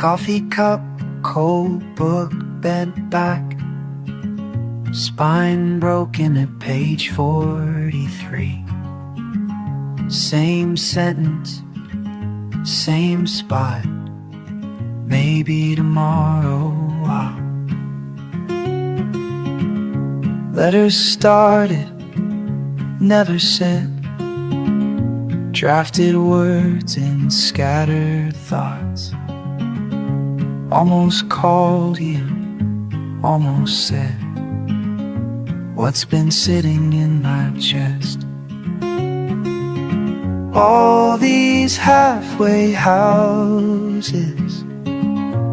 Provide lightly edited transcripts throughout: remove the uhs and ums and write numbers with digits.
Coffee cup, cold book, bent back, spine broken at page 43. Same sentence, same spot. Maybe tomorrow I'll. Letters started, never sent. Drafted words and scattered thoughts. Almost called you, almost said what's been sitting in my chest. All these halfway houses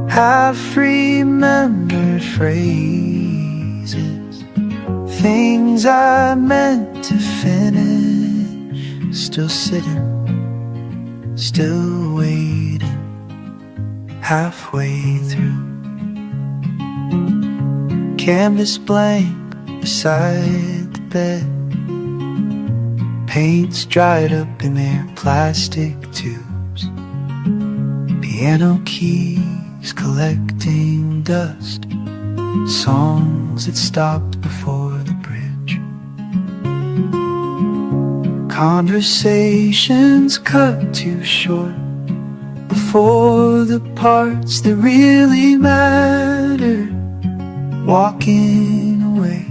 have remembered phrases, things I meant to finish, still sitting, still waiting, halfway through. Canvas blank beside the bed, paint's dried up in their plastic tubes, piano keys collecting dust, songs that stopped before the bridge, conversations cut too short before the parts that really matter, walking away,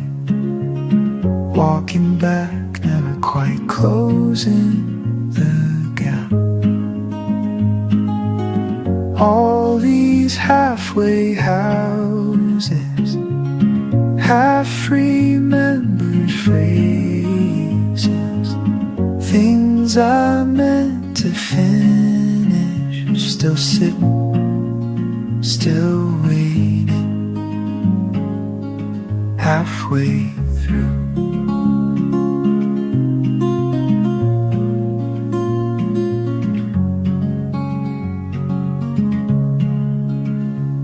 walking back, never quite closing the gap. All these halfway houses, half remembered phrases, things I meant to finish, still sitting, still waiting, halfway through.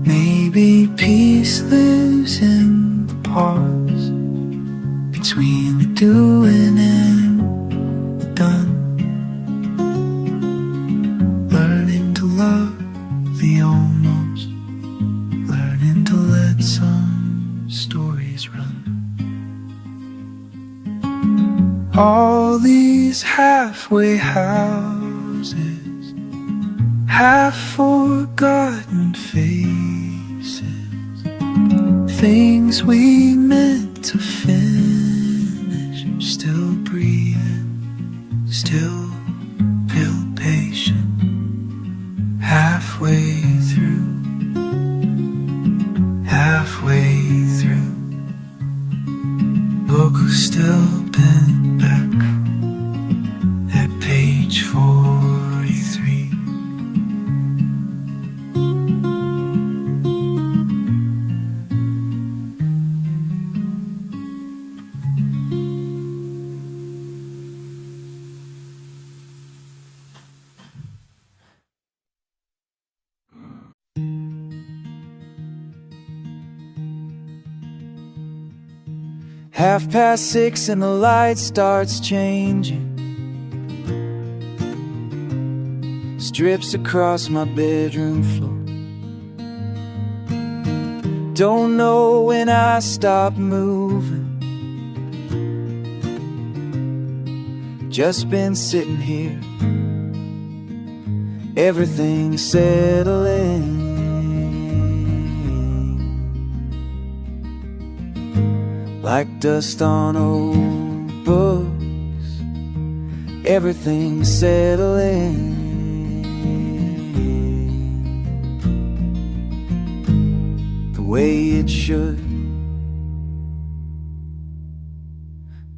Maybe peace lives in the pause between the doing and the done. Learning to love the almost, learning to let some stories run. All these halfway houses, half forgotten faces, things we meant to finish, still breathing, still feel patient, halfway through, halfway through. Book still bent back at page 43. Half past 6 and the light starts changing, strips across my bedroom floor. Don't know when I stop moving, just been sitting here, everything's settling. Like dust on old books, everything's settling. The way it should.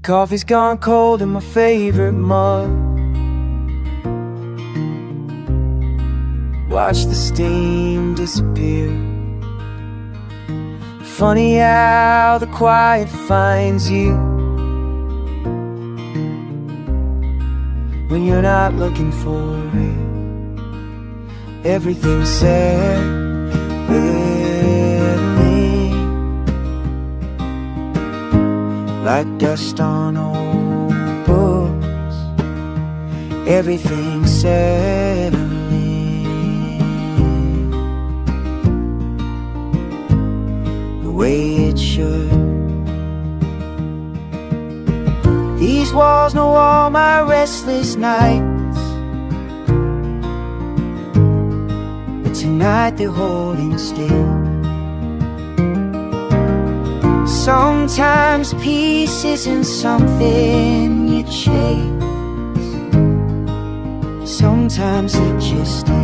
Coffee's gone cold in my favorite mug. Watch the steam disappear. Funny how the quiet finds you when you're not looking for it. Everything's said with me, like dust on old books. Everything's settling. the way it should. These walls know all my restless nights, but tonight they're holding still. Sometimes peace isn't something you chase, sometimes it just is.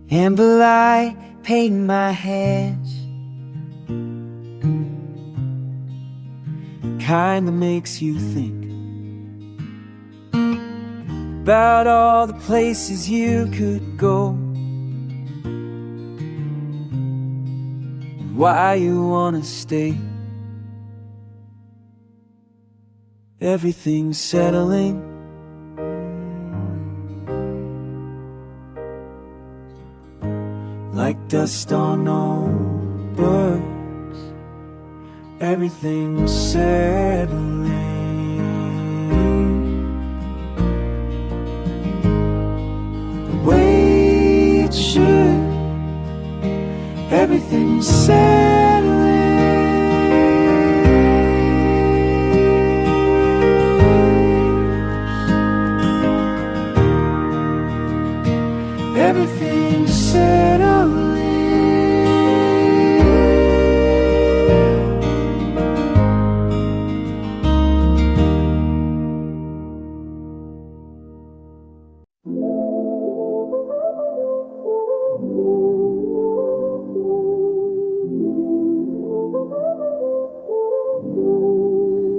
Amber light painting my hands, kind that makes you think about all the places you could go, and why you wanna stay. Everything's settling, like dust on old birds. Everything's settling the way it should. Everything's settling. Everything's settling.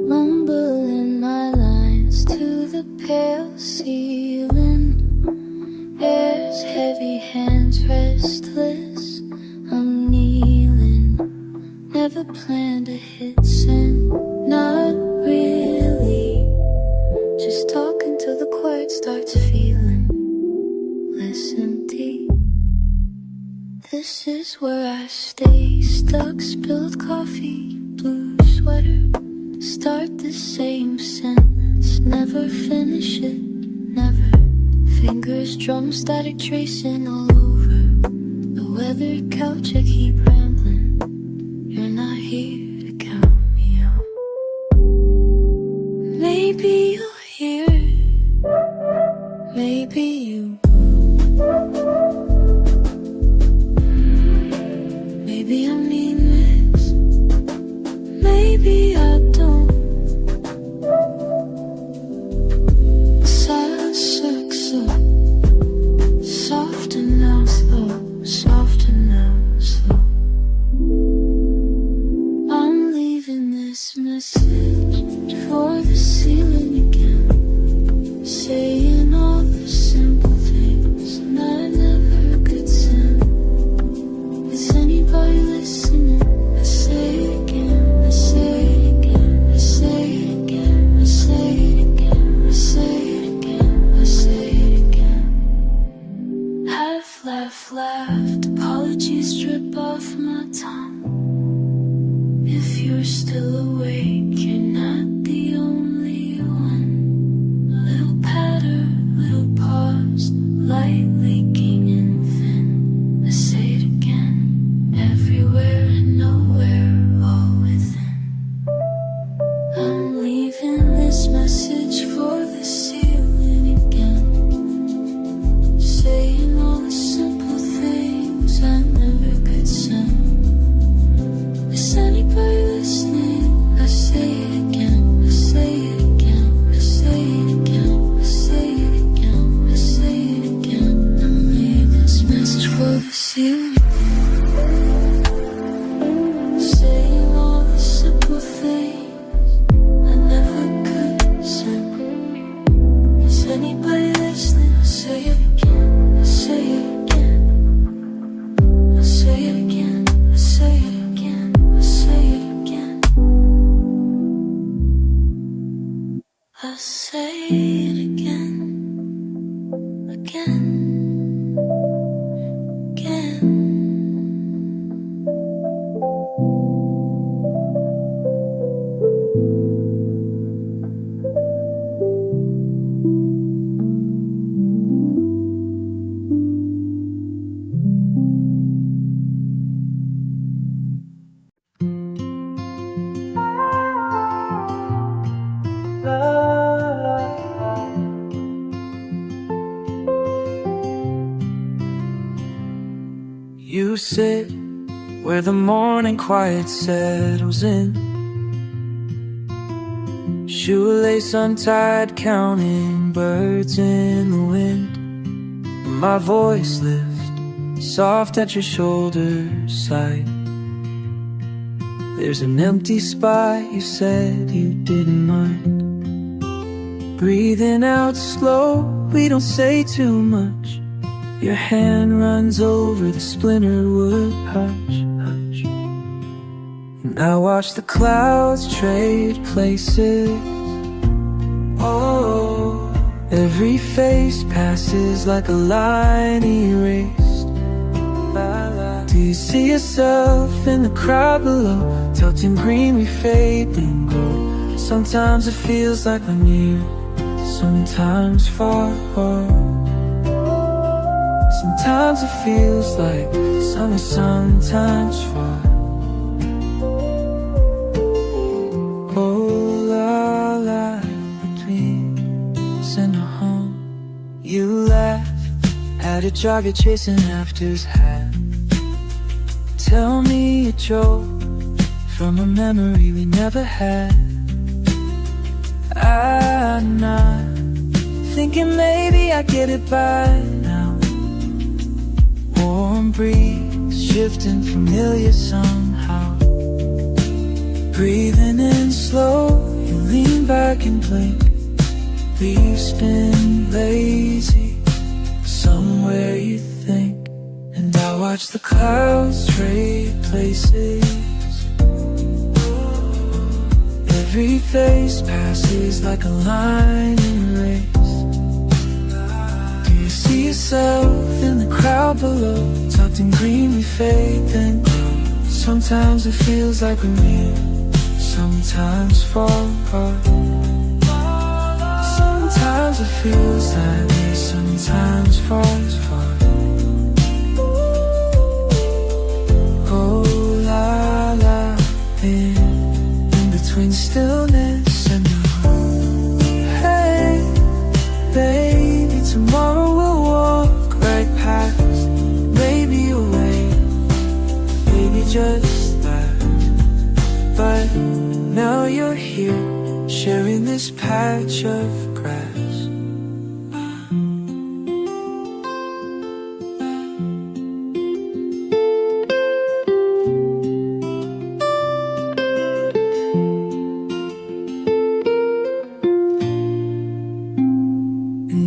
Mumbling my lines to the pale ceiling. Air's heavy, hands restless. I'm kneeling. Never planned to hit send. Not really. Just talking till the quiet starts feeling less empty. This is where I stay stuck. Spilled coffee, blue sweater. Start the same sentence, never finish it, never. Fingers drum static tracing all over the weathered couch. I keep rambling. You're not here to count me out. Maybe you'll hear it. Maybe you won't. Maybe I mean this. Maybe I don't. Soft and now slow, soft and now slow. I'm leaving this message for the ceiling again, saying all the simple things that I never could send. Is anybody listening? I say it again, I say it again, I say it again, I say it again, I say it again, I say it again. Have laughed, apologies drip off my tongue. If you're still awake, you're not the only one. Little patter, little pause, light leaking in thin. I say it again, everywhere and nowhere, all within. I'm leaving this message for the ceiling again, saying all the simple things I never could send. I say it again, again, again. You sit where the morning quiet settles in, shoelace untied, counting birds in the wind. My voice lift soft at your shoulder side. There's an empty spot, you said you didn't mind. Breathing out slow, we don't say too much. Your hand runs over the splintered wood, hush, hush. And I watch the clouds trade places. Oh, every face passes like a line erased. Do you see yourself in the crowd below? Tilting green, we fade and grow. Sometimes it feels like we're near, sometimes far. Sometimes it feels like summer, sometimes far. Oh, la la, between us and home. You laugh at a jogger chasing after's hat. Tell me a joke from a memory we never had. I'm not thinking maybe I get it by now. Warm breeze shifting familiar somehow. Breathing in slow, you lean back and blink. Leaves spin lazy somewhere you think. And I watch the clouds trade places. Every face passes like a line erased. Do you see yourself in the crowd below? Tucked in green, we fade then glow. Sometimes it feels like we're near, sometimes far apart. Sometimes it feels like we're sometimes far as far. Oh la la, in between stillness and the room. Hey, baby, tomorrow we'll walk right past. Maybe away, maybe just that. But now you're here, sharing this patch of grass.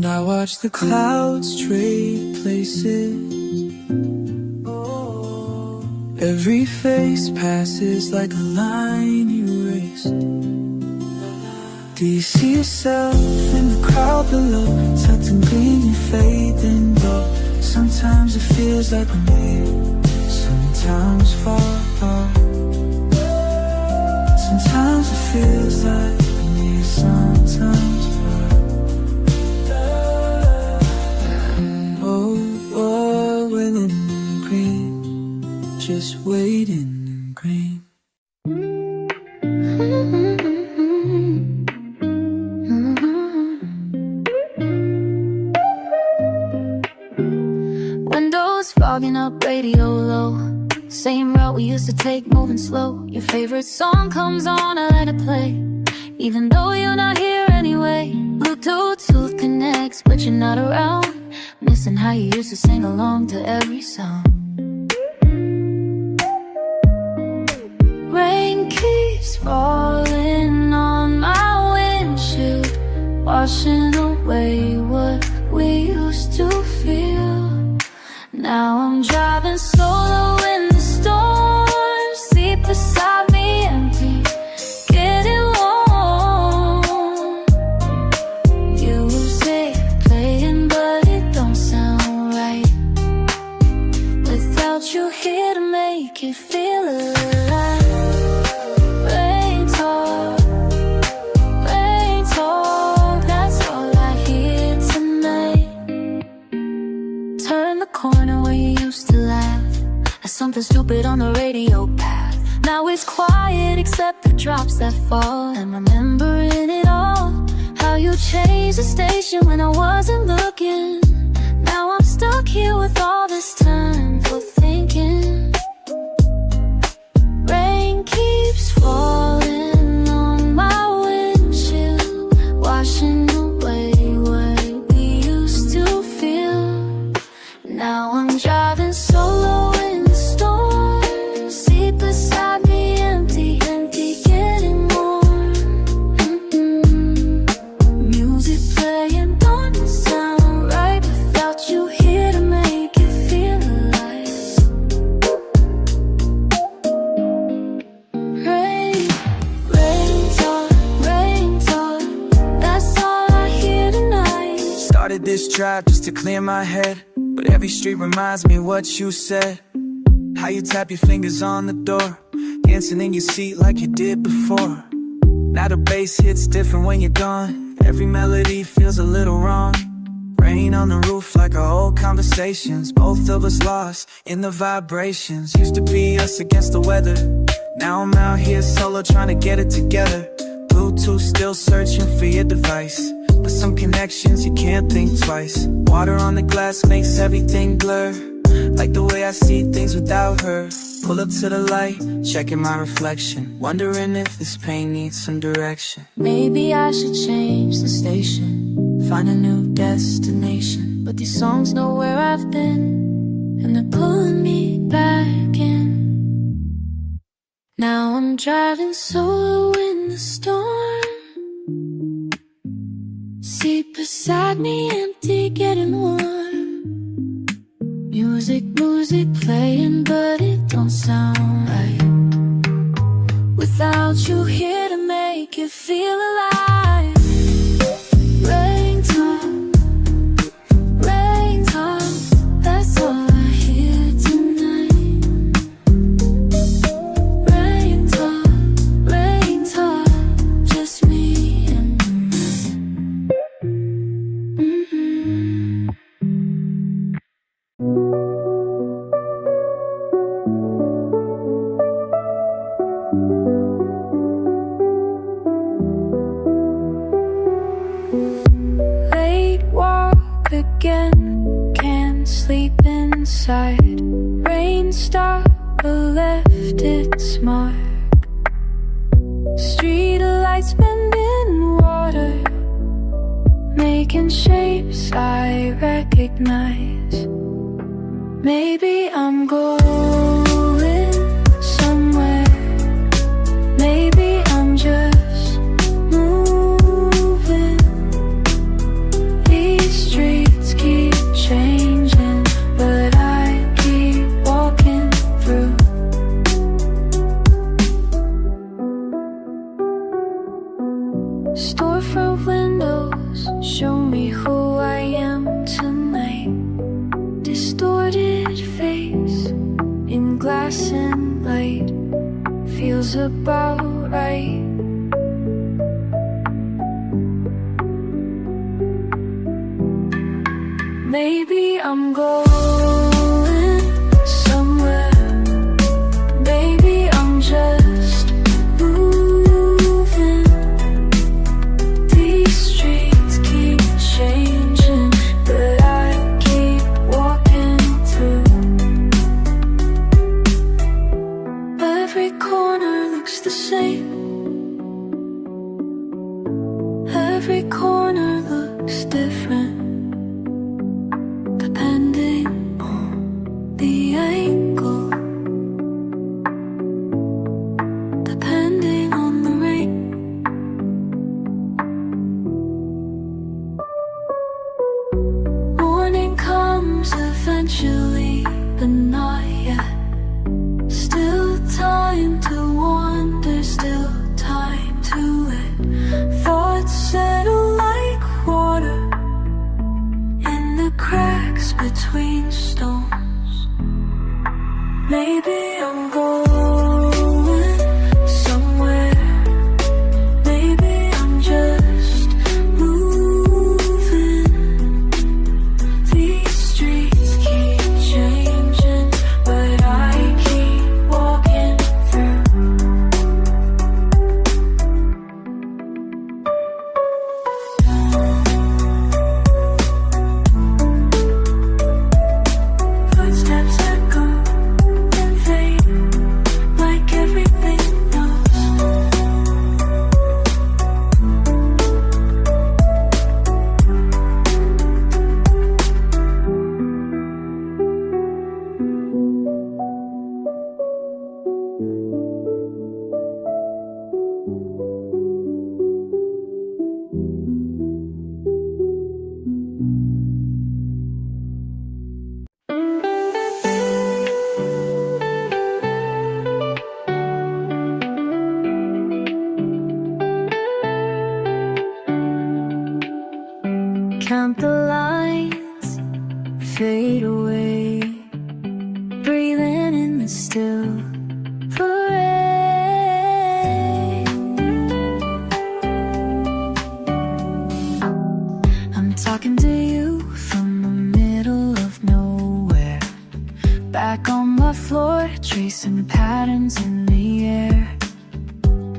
I watch the clouds trade places. Every face passes like a line erased. Do you see yourself in the crowd below? Tucked in green, you fade then glow. Sometimes it feels like we're near, sometimes far apart. Sometimes it feels like we're near, sometimes far. Just waiting in green. Windows fogging up, radio low. Same route we used to take, moving slow. Your favorite song comes on, I let it play. Even though you're not here anyway. Bluetooth connects, but you're not around. Missing how you used to sing along to every song. Rain keeps falling on my windshield, washing away what we used to feel. Now I'm driving solo in the storm. Seat beside me empty, getting warm. something stupid on the radio path. Now it's quiet except the drops that fall. And remembering it all, how you changed the station when I wasn't looking. Now I'm stuck here with all this time for thinking. Rain keeps falling on my windshield, washing away what we used to feel. Now I'm driving solo in the storm, seat beside me empty, getting warm. Music playing don't sound right without you here to make it feel alive. Rain talk, that's all I hear tonight. Started this drive just to clear my head, but every street reminds me what you said. How you tap your fingers on the door, dancing in your seat like you did before. Now the bass hits different when you're gone. Every melody feels a little wrong. Rain on the roof like our old conversations, both of us lost in the vibrations. Used to be us against the weather, now I'm out here solo trying to get it together. Bluetooth still searching for your device, but some connections you can't think twice. Water on the glass makes everything blur, like the way I see things without her. Pull up to the light, checking my reflection, wondering if this pain needs some direction. Maybe I should change the station, find a new destination. But these songs know where I've been, and they're pulling me back in. Now I'm driving solo in the storm, seat beside me empty, getting warm. Music playing, but it don't sound right without you here to make it feel alive. Rain talk, that's all I hear tonight. Rain talk, just me and the night. Late walk again, can't sleep inside. Rain stop but left its mark. Street lights bending water, making shapes I recognize. Maybe I'm going somewhere, maybe I'm just moving. These streets keep changing, but I keep walking through. Storefront windows show me who I am tonight. Distorted face in glass and light feels about right. Maybe I'm going somewhere, maybe I'm just moving. These streets keep changing, but I keep walking through. Every corner looks the same, every corner looks different, depending on the angle, depending on the rain. Morning comes eventually, but not yet. Still time to wander, still time to let thoughts settle like water in the cracks between stones. Maybe I'm going somewhere, maybe I'm just moving. These streets keep count the lines fade away, breathing in the still parade. I'm talking to you from the middle of nowhere, back on my floor, tracing patterns in the air.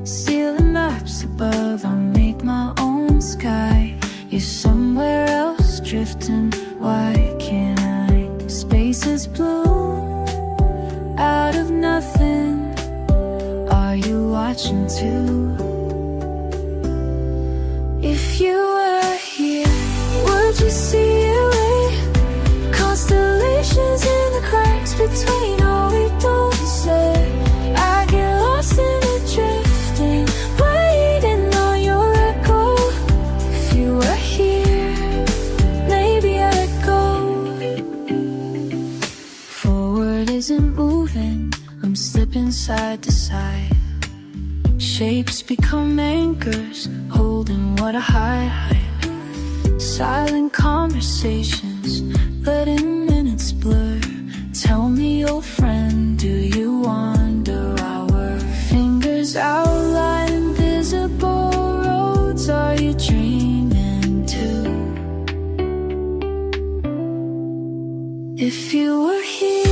Ceiling maps above, I'll make my own sky. You're somewhere else drifting, why can't I? Space is blue, out of nothing. Are you watching too? If you were here, would you see a way? Constellations in the cracks between all we don't say. I get lost in the drifting, waiting on your echo. If you were here, maybe I'd go. Forward isn't moving, I'm slipping side to side. Shapes become anchors, holding what I hide. Silent conversations, letting minutes blur. Tell me, old friend, do you wonder our fingers outline invisible roads? Are you dreaming too? If you were here,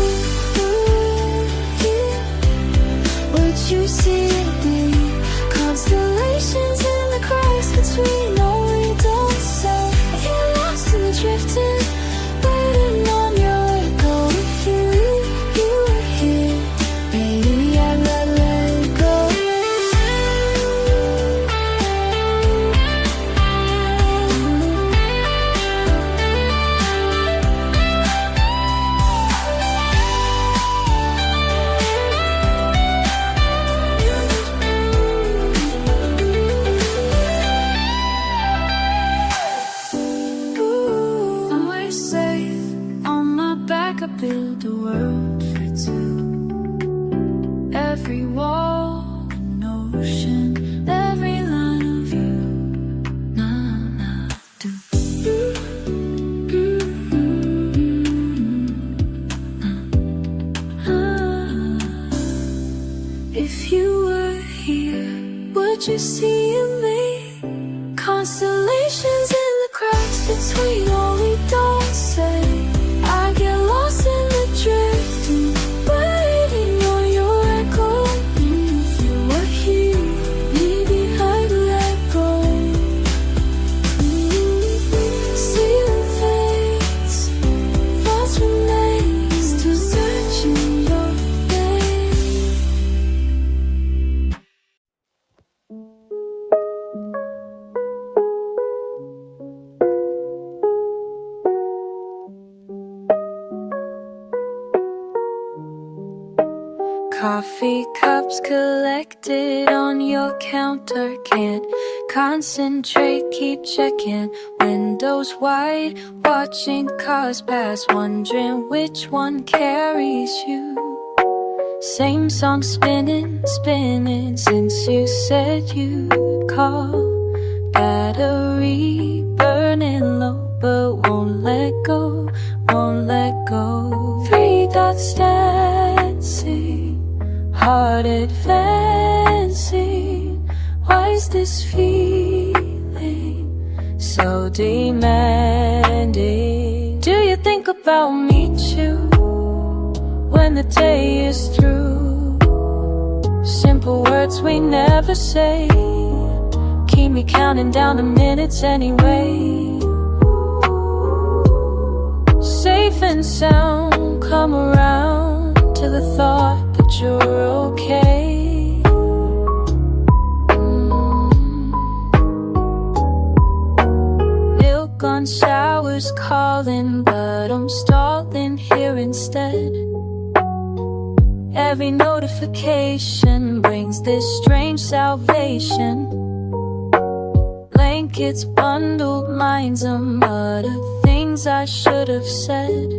would you see me? Constellations in the cracks between all we don't say. I get lost in the drifting, waiting on your echo. If you were here, maybe I'd let it go. Somewhere safe, on my back I build a world for two. Every wall an ocean, every line of you. Nah, do. If you were here, would you see me? Constellations in the cracks between all we don't say. I get lost in the drifting, waiting on your echo. If you were here, maybe I'd let go. Ceiling fades, thoughts remain, still searching your name. Coffee cups collected on your counter. Can't concentrate, keep checking windows wide, watching cars pass, wondering which one carries you. Same song spinning, spinning since you said you'd call. Battery burning low, but won't let go, won't let go. Three dots dancing, heart advancing. Why is this feeling so demanding? Do you think about me too when the day is through? Simple words we never say keep me counting down the minutes anyway. Safe and sound, come around to the thought that you're okay. Milk on showers calling, but I'm stalling here instead. Every notification brings this strange salvation. Blankets bundled, minds a mud of things I should have said.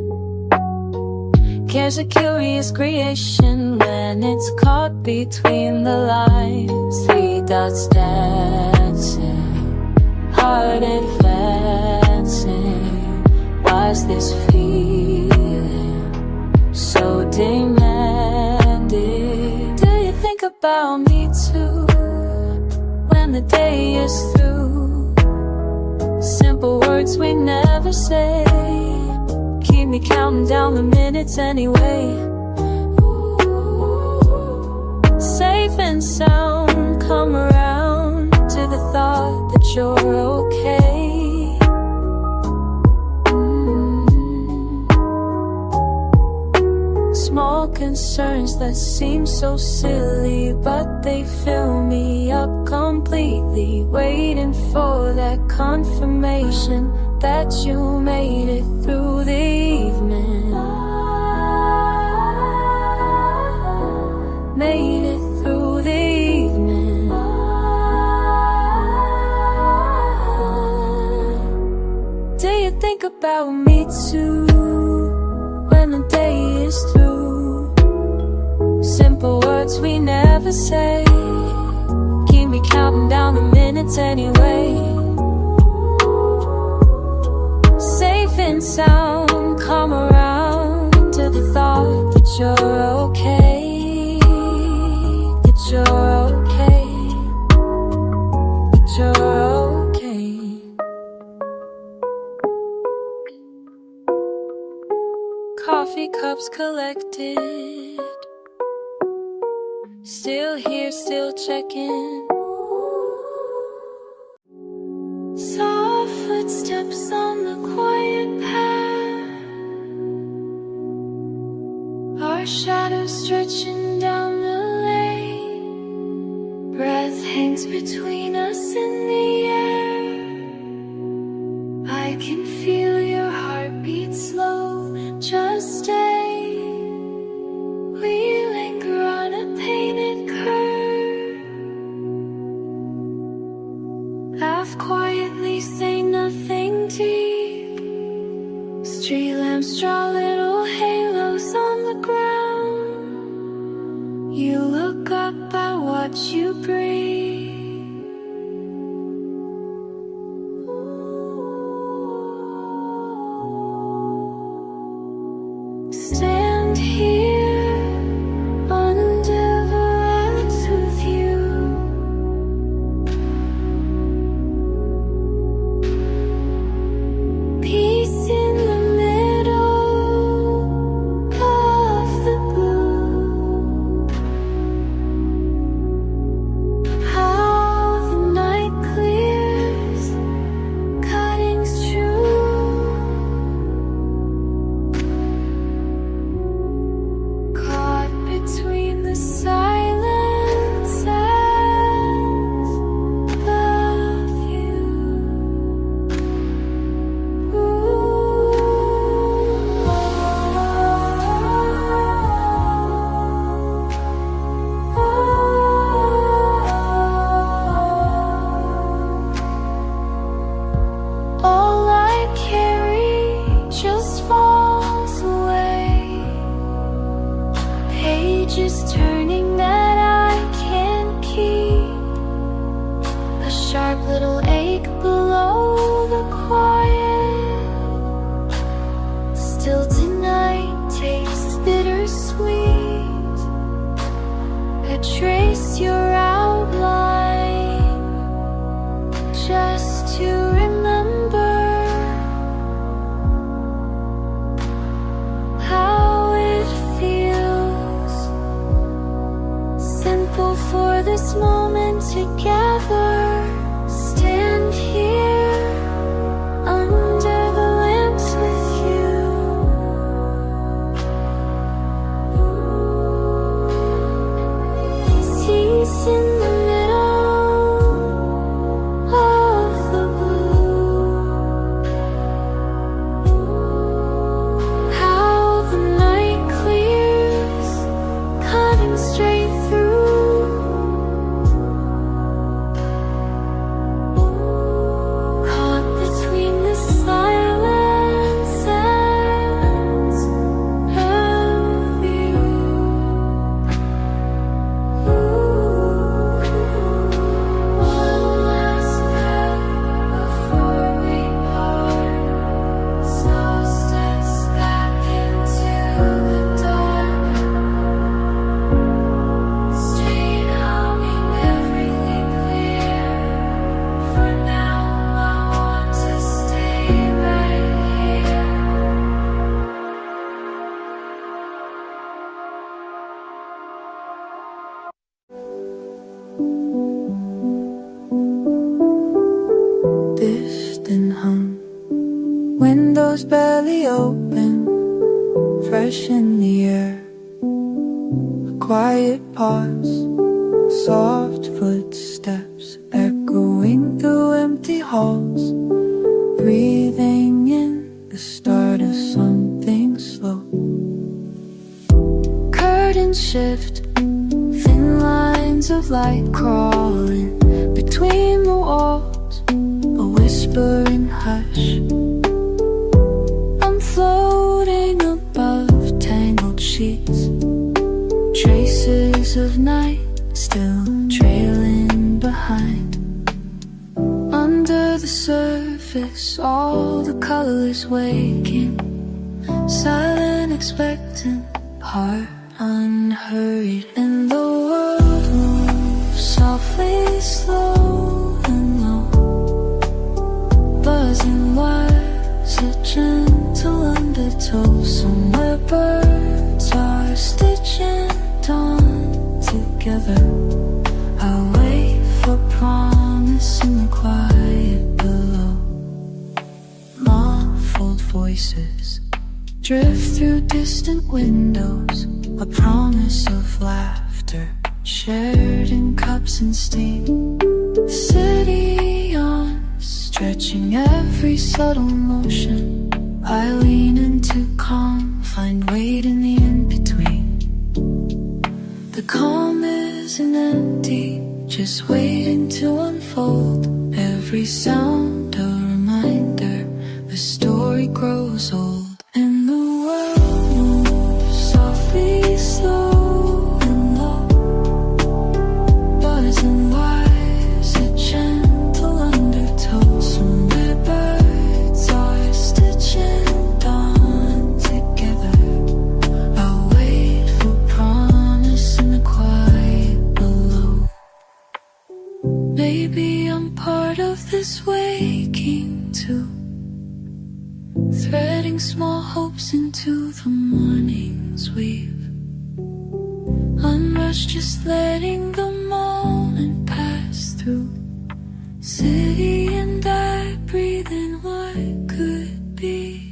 Care's a curious creation when it's caught between the lines. Three dots dancing, heart advancing. this feeling so demanding. Do you think about me too when the day is through? Simple words we never say keep me counting down the minutes anyway. Safe and sound, come around to the thought that you're okay. Small concerns that seem so silly, but they fill me up completely. Waiting for that confirmation that you made it through the evening. Made it through the evening. Do you think about me too when the day is through? Simple words we never say keep me counting down the minutes anyway. Safe and sound, come around to the thought that you're okay. That you're okay. That you're okay. Coffee cups collected, still here, still checking. Soft footsteps on the quiet path, our shadows stretching down the lane. Breath hangs between us in the air. I can feel your heartbeat slow, just stay. We linger on a painted curve, laugh quietly, say nothing deep. Street lamps draw little halos on the ground. You look up, I watch you breathe. Stand here under the lights with you. Peace in the middle of the blue. Windows barely open, fresh in the air. A quiet pause, soft footsteps echoing through empty halls. Breathing in the start of something slow. Curtains shift, thin lines of light crawling between the walls. A whispering hush. I'm floating above tangled sheets. Traces of night still trailing behind. Under the surface, all the colors waking. Silent, expectant, heart unhurried. And the world moves softly, slow and low. Buzzing wires, a gentle undertow. Somewhere birds are stitching dawn together. I'll wait for promise in the quiet below. Muffled voices drift through distant windows. A promise of laughter shared in cups and steam. The city yawns, stretching every subtle motion. I lean into calm, find weight in the in-between. The calm isn't empty, just waiting to unfold. Every sound a reminder, the story grows old. And the world moves softly, slow and low. Buzzing wires, a gentle undertow. Somewhere birds are stitching dawn together. I'll wait for promise in the quiet below. Maybe I'm part of this waking too, threading small hopes into the morning's weave. Unrushed, just letting the moment pass through. City and I breathe in what could be.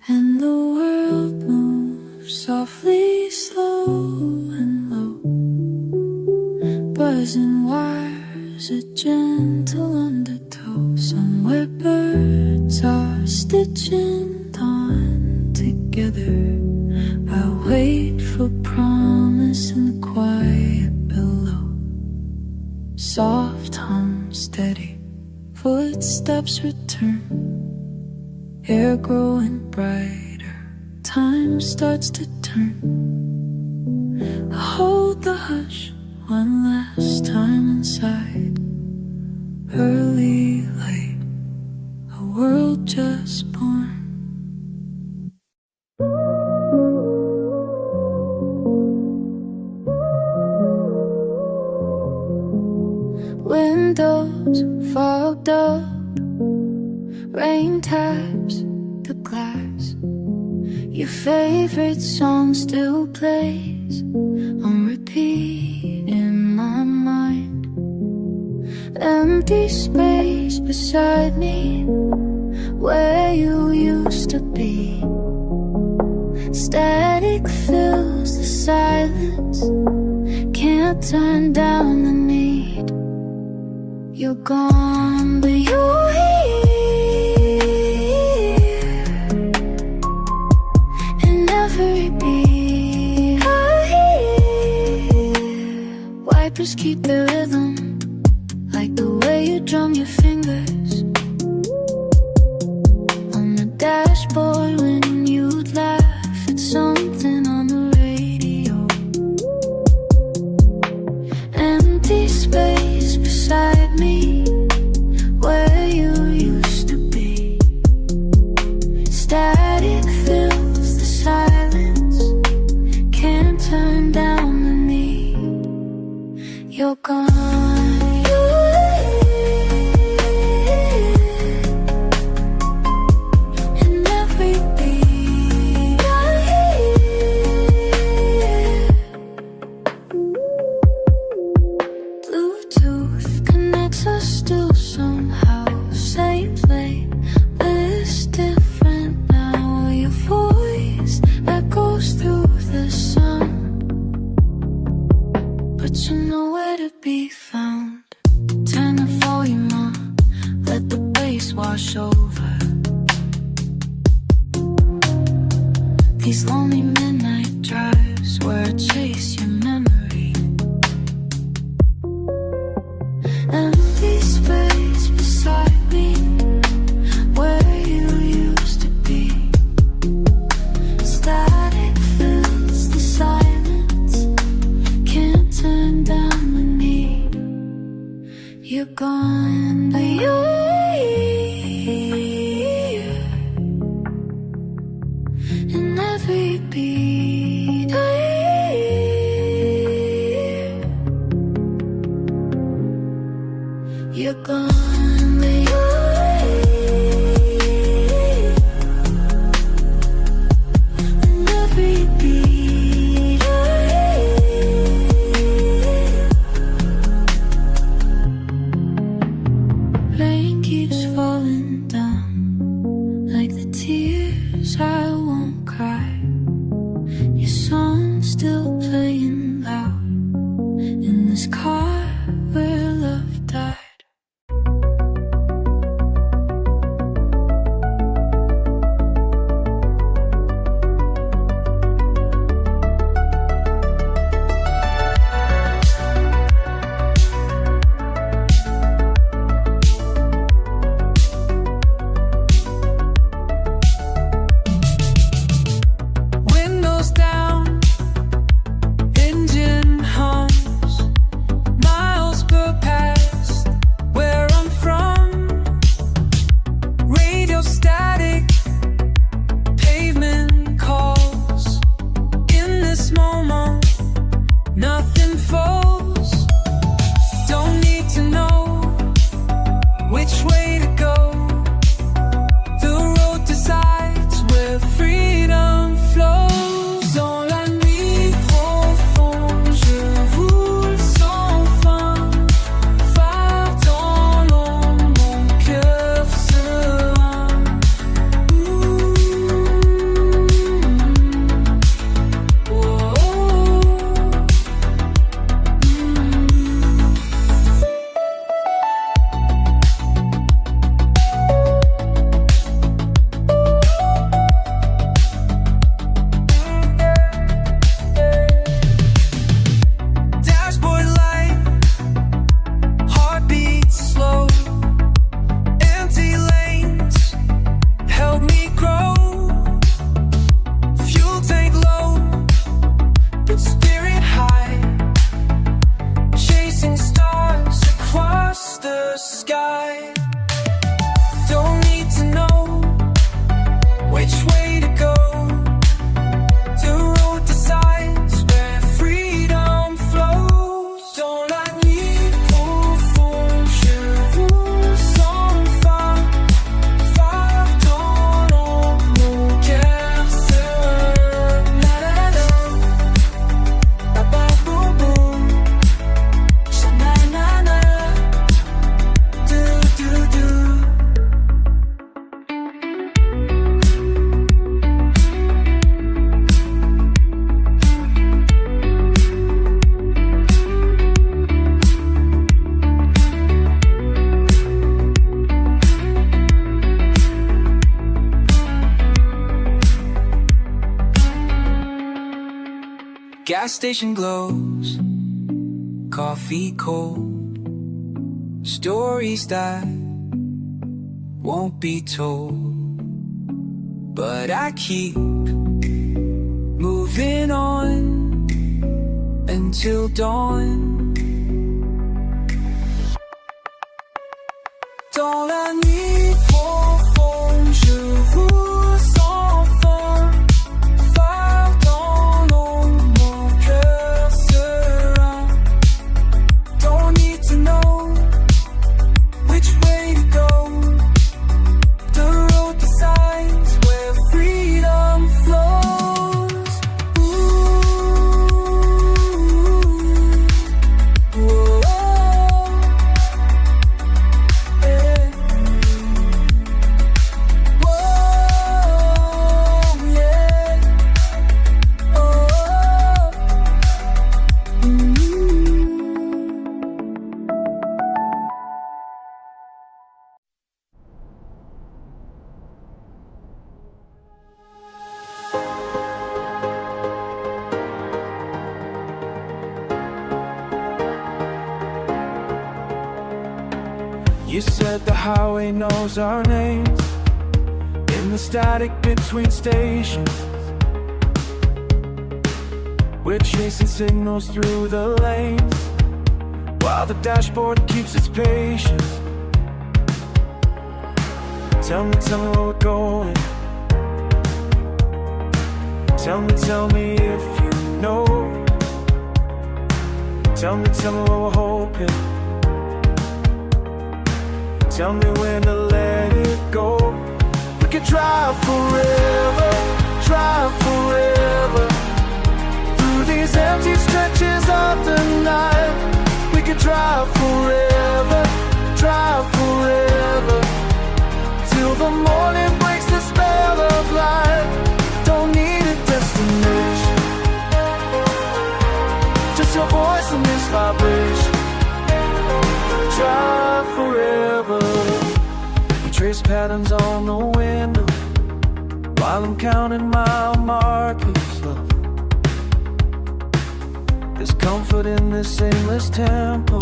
And the world moves softly, slow and low. Buzzing wires, a gentle undertow. Somewhere birds are stitching dawn together. I'll wait for promise in the quiet below. Soft hum, steady, footsteps return. Air growing brighter, time starts to turn. I hold the hush one last time inside. Early, late, a world just born. Windows fogged up, rain taps the glass. Your favorite song still plays on repeat in my mind. Empty space beside me, where you used to be. Static fills the silence, can't turn down the need. You're gone, but you're here. And every beat I hear, wipers keep their rhythm, like the way you drum your fingers on the dashboard when you'd laugh at something on the radio. Empty space beside me, where you used to be. Static fills the silence, These lonely midnight drives where I chase your memory. Empty space beside me, where you used to be. Static fills the silence, can't turn down the need. You're gone, but you're here. In every beat I hear. You're gone, but you're here. In every beat I hear. Rain keeps falling down like the tears I won't cry. Your song's still playing loud in this car where love died. Windows down, engine hums, miles per past where I'm from. Radio static, pavement calls. In this moment, nothing falls. Don't need to know which way to go. The road decides where freedom flows. Dans la nuit profonde, je roule sans fin. Phare dans l'ombre, mon cœur serein. Dashboard light, heartbeat slow. Empty lanes help me grow. Fuel tank low, but spirit high. Chasing stars across the sky. Don't need to know which way to go. The road decides where freedom flows. Dans la nuit profonde, je roule sans fin. Phare dans l'ombre, mon cœur serein. La la la, ba ba boum boum, sha-na-na-na, do do do. Gas station glows, coffee cold, stories that won't be told. But I keep moving on until dawn. Dans la nuit profonde, je roule sans fin. Phare dans l'ombre, mon cœur serein. Don't need to know which way to go. The road decides where freedom flows. Ooh. You said the highway knows our names. In the static between stations, we're chasing signals through the lanes, while the dashboard keeps its patience. Tell me where we're going. Tell me if you know. Tell me where we're hoping. Tell me when to let it go. We could drive forever, through these empty stretches of the night. We could drive forever, till the morning breaks the spell of light. Don't need a destination, just your voice in this vibration. Drive forever. We trace patterns on the window while I'm counting mile markers, love. There's comfort in this aimless tempo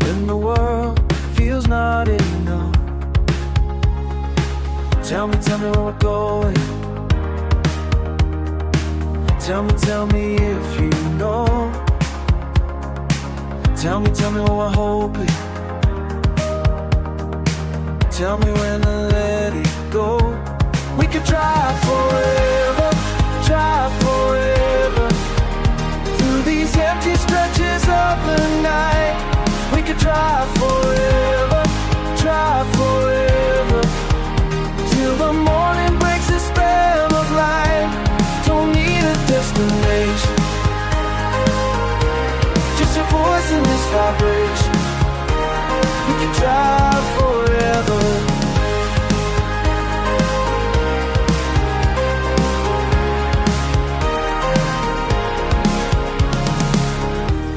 when the world feels not enough. Tell me where we're going. Tell me if you know. Tell me what we're hoping. Tell me when to let it go. We could drive forever, through these empty stretches of the night. We could drive forever, till the morning breaks the spell of light. Don't need a destination, just your voice in this vibration. We can drive forever.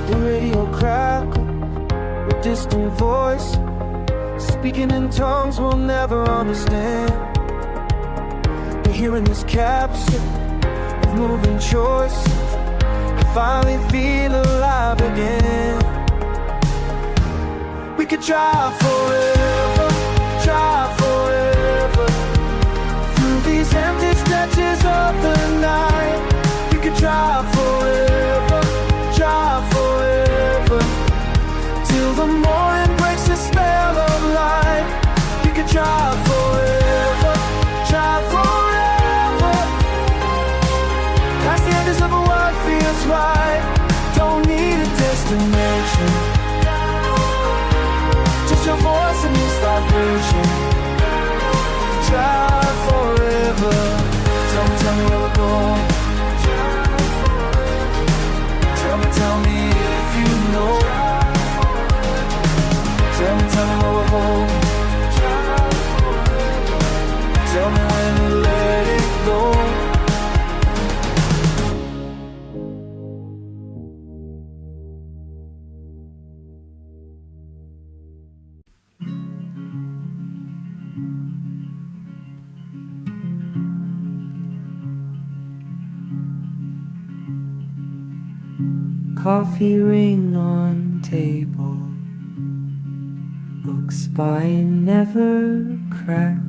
The radio crackle, a distant voice, speaking in tongues we'll never understand. We're hearing this capsule of moving choices. I finally feel alive again. We could drive forever, through these empty stretches of the night. We could drive forever, till the morning breaks the spell of light. We could drive forever, past the edges of what feels right. Don't need a destination, just your voice in this vibration. Drive forever. Tell me where we're going. Tell me if you know. Tell me where we're going. Tell me when to let it go. Coffee ring on table, books by never cracked.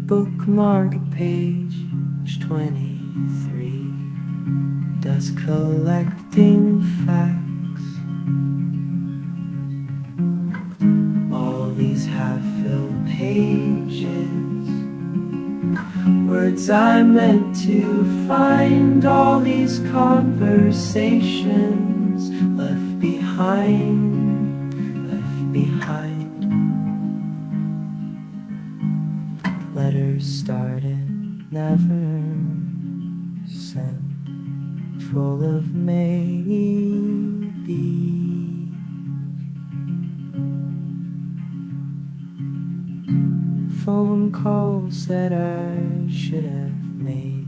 Bookmark page 23, dust collecting facts. All these half-filled pages, words I meant to find. All these conversations left behind. Letters started, never sent, full of maybe. Phone calls that I should have made,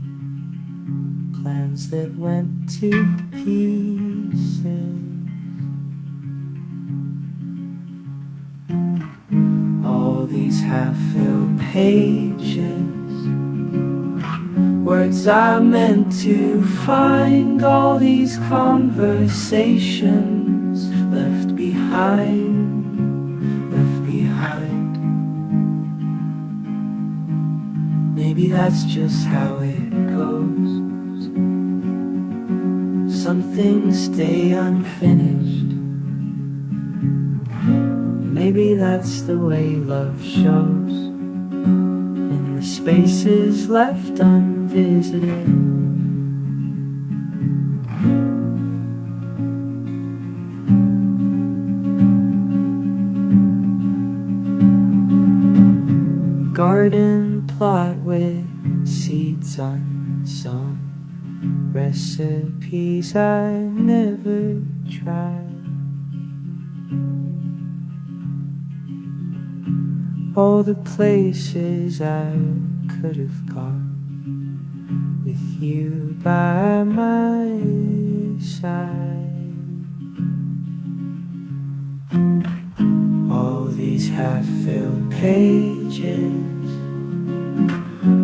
plans that went to pieces. All these half-filled pages, Words are meant to find all these conversations left behind, left behind. Maybe that's just how it goes. Some things stay unfinished. Maybe that's the way love shows, in the spaces left unvisited. Garden plot with seeds unsown, recipes I never tried. All the places I could have gone with you by my side. All these half-filled pages,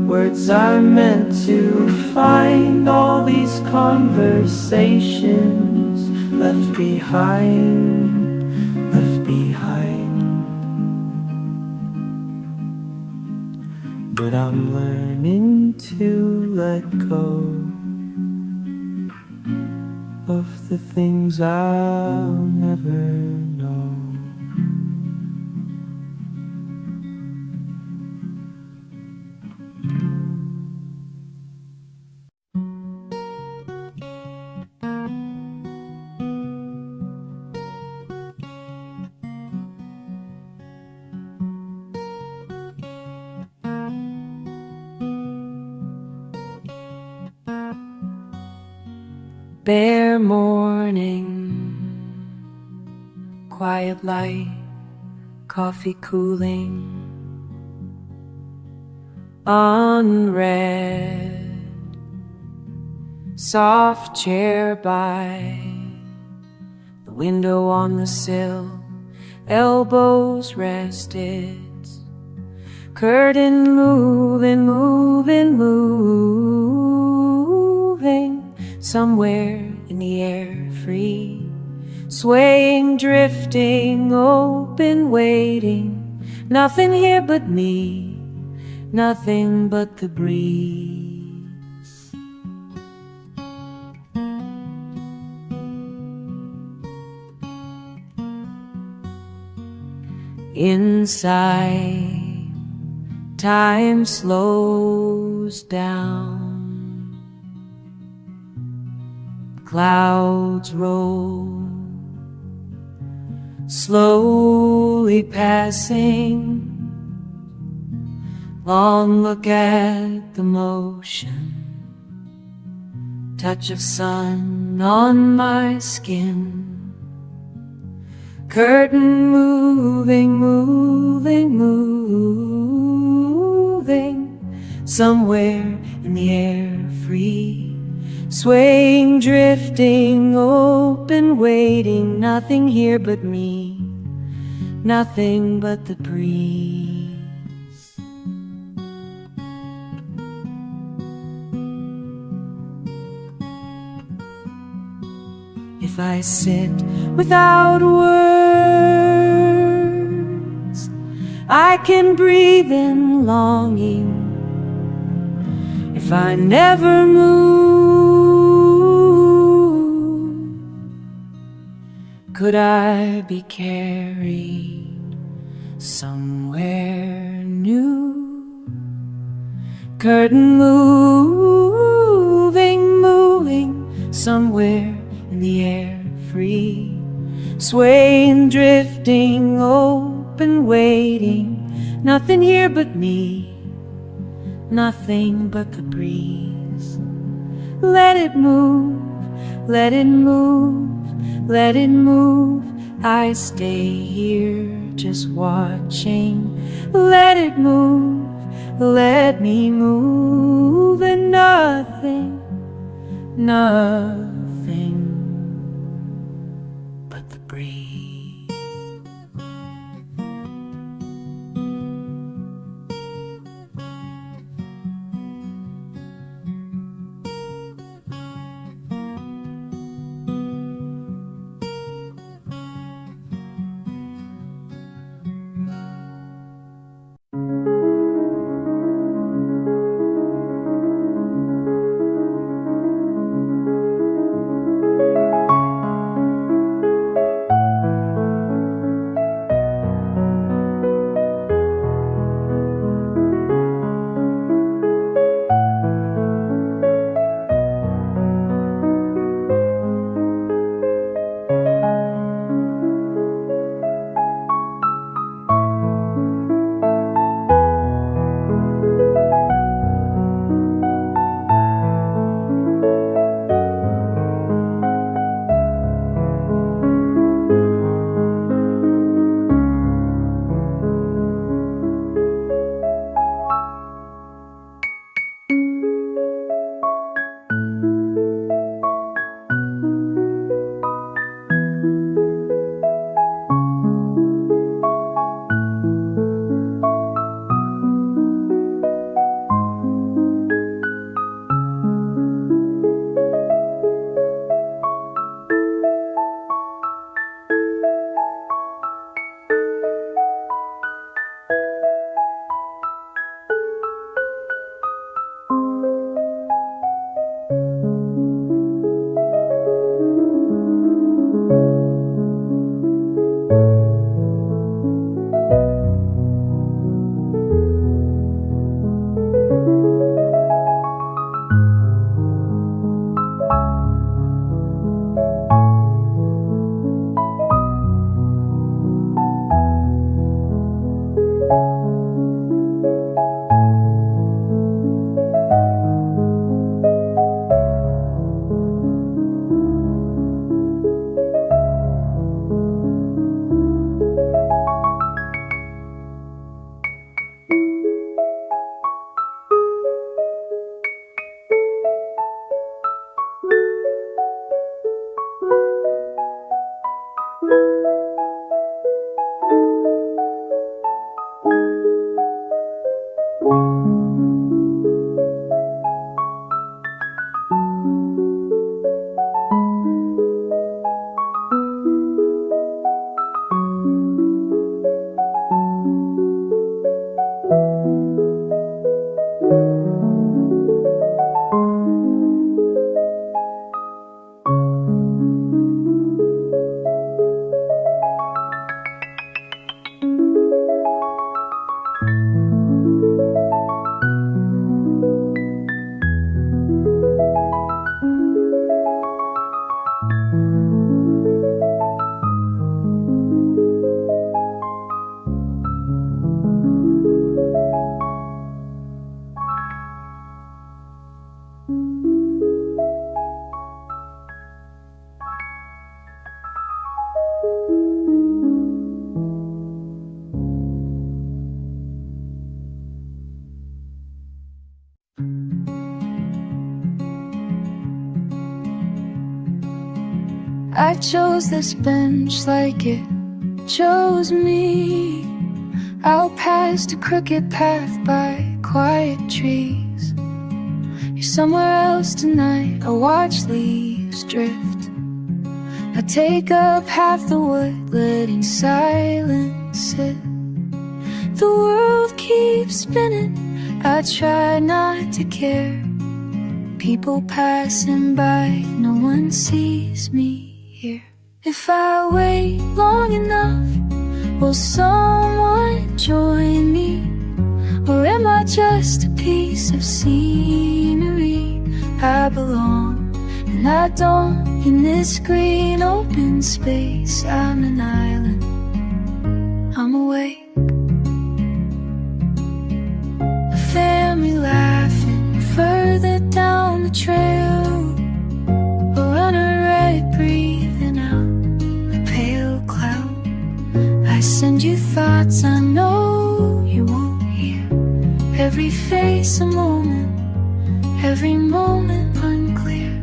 words are meant to find all these conversations left behind, left behind. But I'm learning to let go of the things I'll never know. Bare morning, quiet light, coffee cooling, unread, soft chair by the window on the sill, elbows rested, curtain moving, moving, moving, somewhere in the air, free, swaying, drifting, open, waiting, nothing here but me, nothing but the breeze. Inside, time slows down. Clouds roll, slowly passing. Long look at the motion, touch of sun on my skin. Curtain moving, moving, moving, somewhere in the air, free, swaying, drifting, open, waiting, nothing here but me, nothing but the breeze. If I sit without words, I can breathe in longing. If I never move, could I be carried somewhere new? Curtain moving, moving, somewhere in the air, free, swaying, drifting, open, waiting, nothing here but me, nothing but the breeze. Let it move, let it move, let it move. I stay here just watching. Let it move, let me move, and nothing, nothing but the breeze. I chose this bench like it chose me. Out past a crooked path by quiet trees. You're somewhere else tonight, I watch leaves drift. I take up half the wood, letting silence sit. The world keeps spinning, I try not to care. People passing by, no one sees me here. If I wait long enough, will someone join me? Or am I just a piece of scenery? I belong, and I don't. In this green open space, I'm an island, I'm awake. A family laughing further down the trail. A runner right breathing out a pale cloud. I send you thoughts I know you won't hear. Every face a moment, every moment unclear.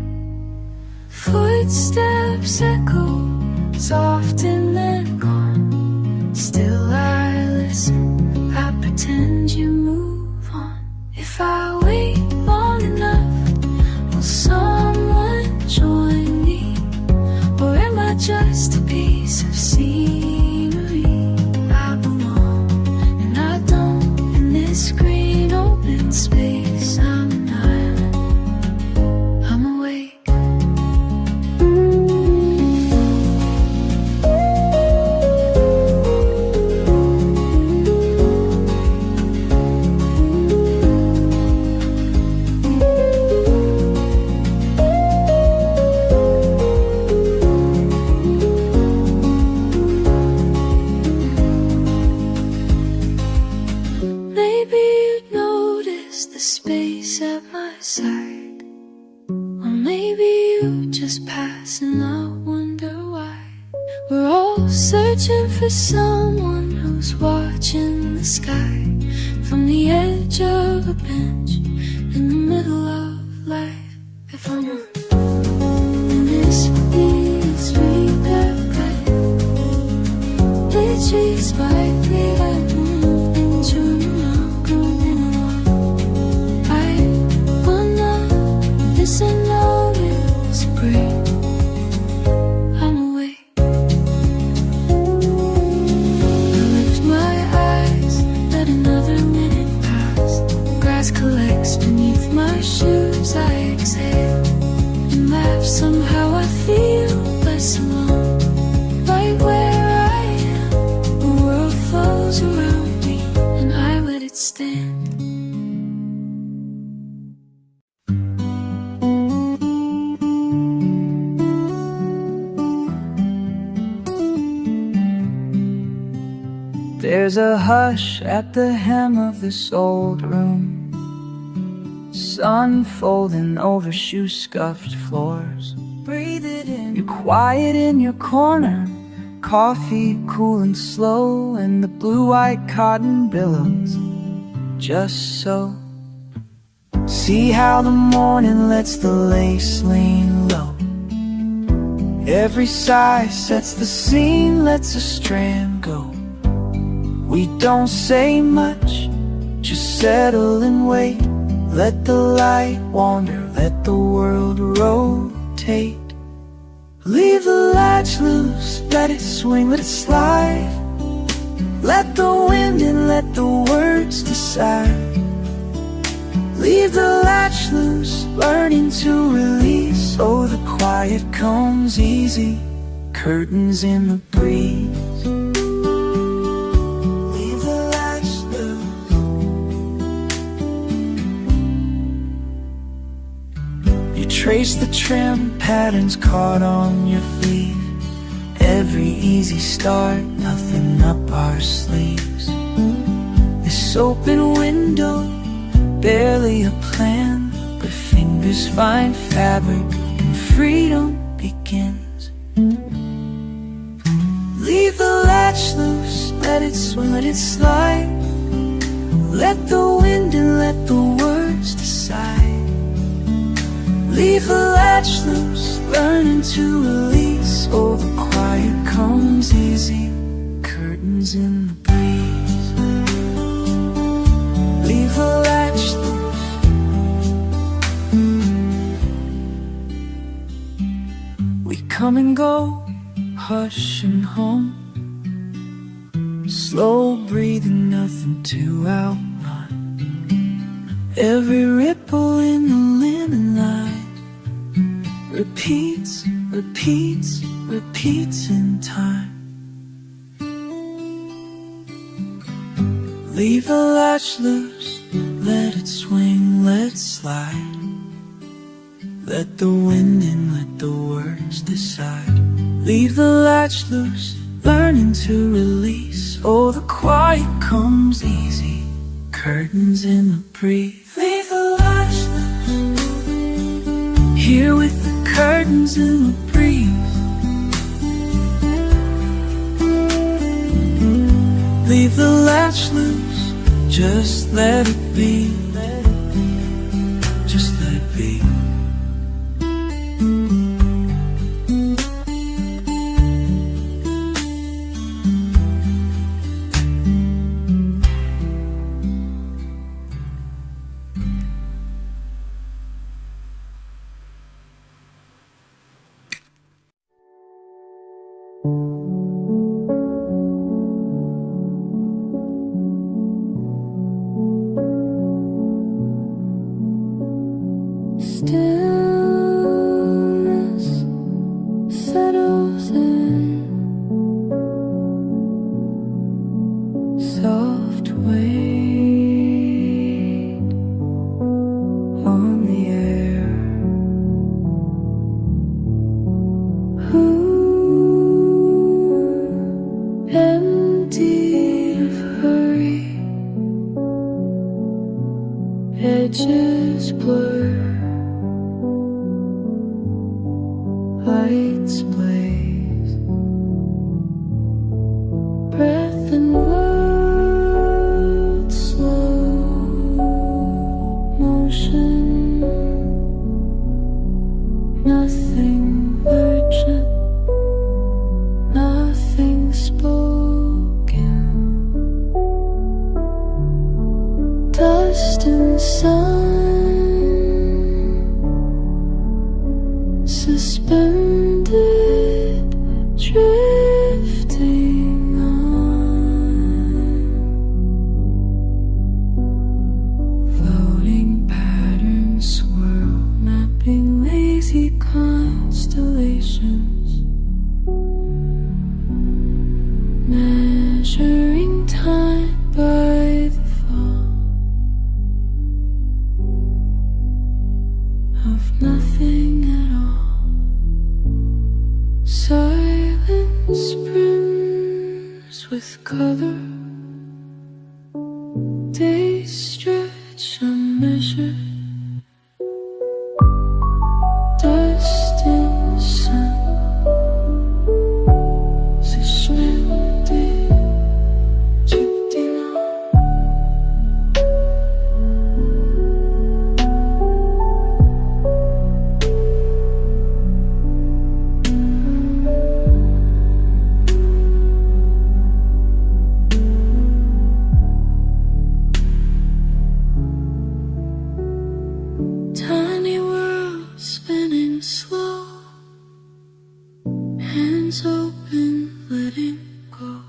Footsteps echo, soft and then gone. Still I listen, I pretend you move on. If I wait long enough, will someone join me? Or am I just a piece of scenery? I belong, and I don't. In this green open space, I'm an island, I'm awake. Searching for someone who's watching the sky from the edge of a bench in the middle of life. If I'm in this field, sweet regret, they chase by three and turn around, going along. I wanna listen now, it's great. Collects beneath my shoes, I exhale and laugh. Somehow I feel less alone. Right where I am, the world flows around me, and I let it stand. There's a hush at the hem of this old room. Sun folding over shoe-scuffed floors. Breathe it in. You're quiet in your corner. Coffee cool and slow, and the blue-white cotton billows. Just so. See how the morning lets the lace lean low. Every sigh sets the scene, lets a strand go. We don't say much, just settle and wait. Let the light wander, let the world rotate. Leave the latch loose, let it swing, let it slide. Let the wind in, let the words decide. Leave the latch loose, learning to release. Oh, the quiet comes easy, curtains in the breeze. Trace the trim patterns caught on your sleeve. Every easy start, nothing up our sleeves. This open window, barely a plan, but fingers find fabric and freedom begins. Leave the latch loose, let it swing, let it slide. Let the wind and let the words decide. Leave Leave a latch loose, learning to release. Oh, the quiet comes easy, curtains in the breeze. Leave a latch loose. We come and go, hushing home, slow breathing, nothing to outrun. Every ripple in the linen line repeats, repeats, repeats in time. Leave the latch loose, let it swing, let it slide. Let the wind in, let the words decide. Leave the latch loose, learning to release. Oh, the quiet comes easy, curtains in the breeze. Leave the latch loose, here with the curtains in the breeze. Leave the latch loose, just let it be. Just let it be. Stillness settles in, soft weight on the air. Empty of hurry, edges blur. Lights blaze, breath and world slow motion. Nothing urgent, nothing spoken. Dust and sun suspended, drifting on. Floating patterns swirl, mapping lazy constellations. Measuring time by the fall of nothing at all. Silence brims with color. Days stretch unmeasured. Dust in the sun, suspended, drifting on. Tiny world spinning slow, hands open, letting go.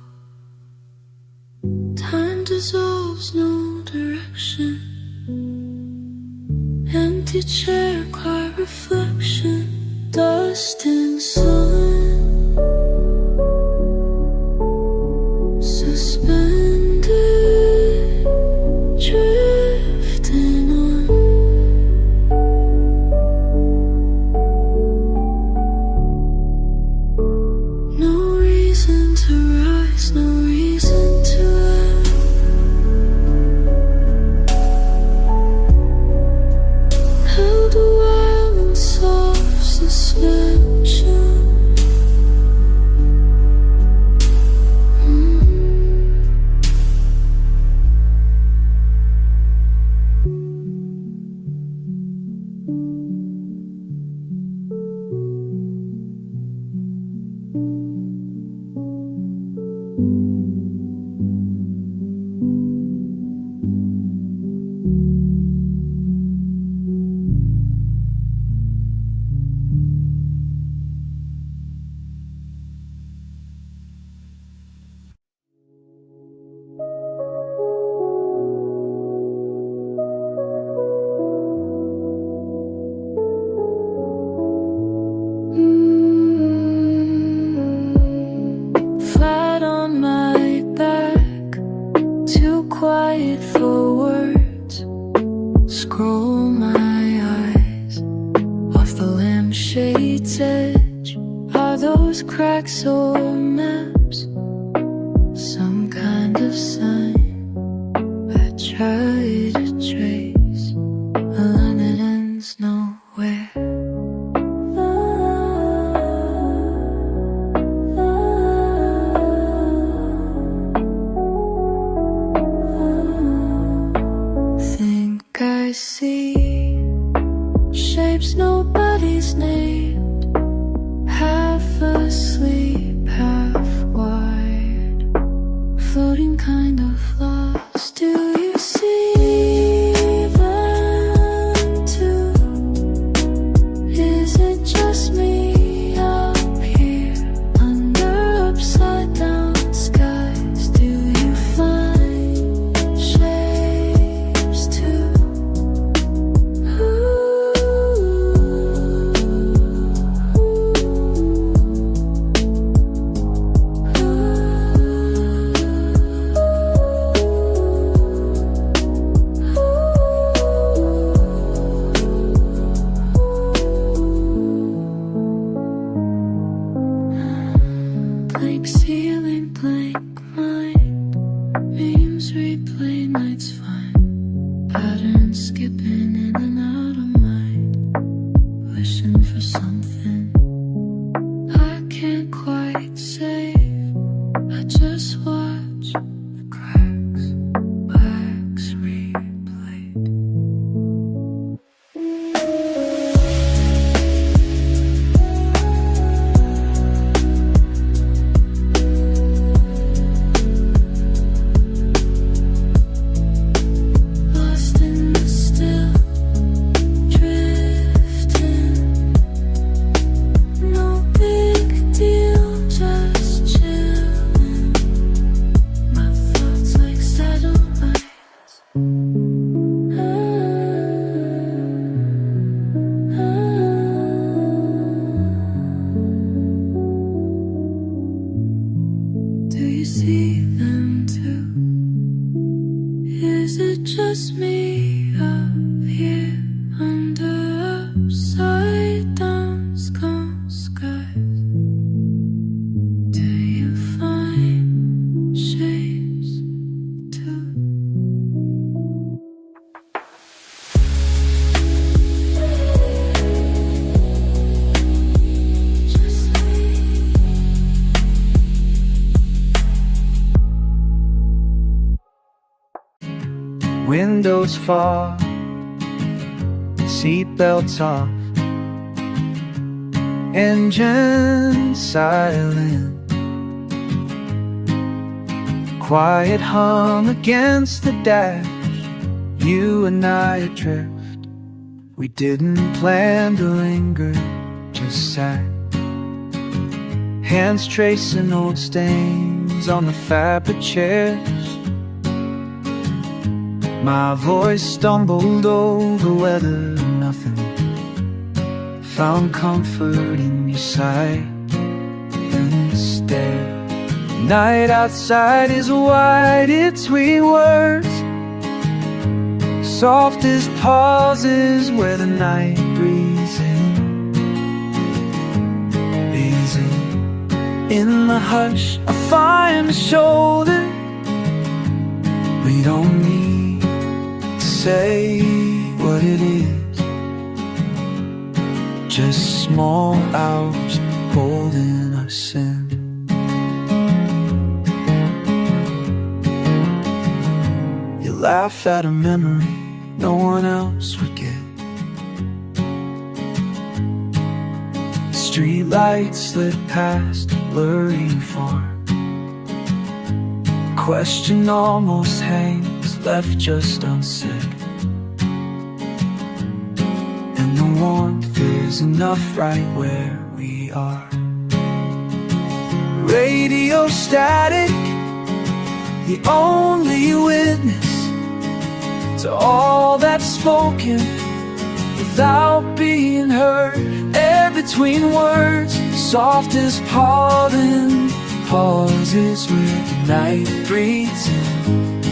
Time dissolves, no direction. Empty chair, quiet reflection. Dust and sun suspended, drifting on. No reason to rise, no reason to end. Held a while in soft suspension. Scroll my eyes off the lampshade's edge. Are those cracks or maps? Some kind of sign I try to trace, a line that ends nowhere. Think I see shapes nobody's named, half asleep, half wide, floating kind of lost. Do you see them too? Is it just me up here under upside down skies? Do you find shapes too? Blank ceiling, blank mind, memes replay, nights fine, patterns skipping in and out of mind, wishing for something I can't quite save. I just watch the cracks, wax replayed. Lost in the still, drifting. No big deal, just chilling. My thoughts like satellites. Do you see them too? Is it just me up here under upside down skies? Do you find shapes too? Just me. Windows fog, seatbelts off, engine silent, quiet hum against the dash. You and I adrift, we didn't plan to linger, just sat, hands tracing old stains on the fabric chairs. My voice stumbled over weather, nothing. Found comfort in your sight instead. Night outside is wide, it's sweet words, soft as pauses where the night breathes in. Easy. In the hush, I find a shoulder. We don't need say what it is, just small hours holding us in. You laugh at a memory no one else would get. Street lights slip past a blurry form. Question almost hangs, left just unsaid. And the warmth is enough right where we are. Radio static, the only witness to all that's spoken without being heard. Air between words, soft as pollen, pauses where the night breathes in,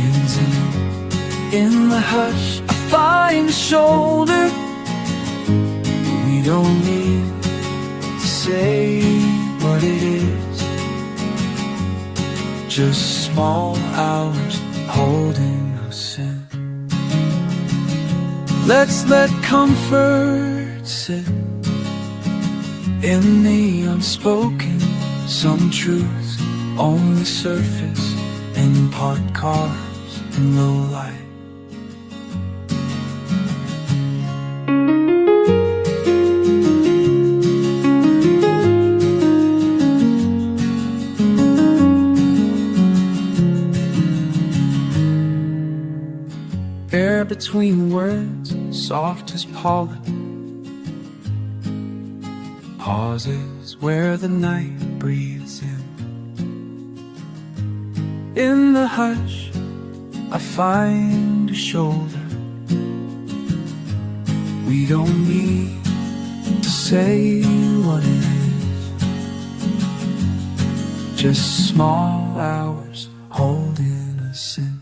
ends in. In the hush, I unifying shoulder. We don't need to say what it is, just small hours holding us in. Let's let comfort sit in the unspoken. Some truths only surface in parked cars in low light. Air between words, soft as pollen. Pauses where the night breathes in. In the hush, I find a shoulder. We don't need to say what it is, just small hours holding us in.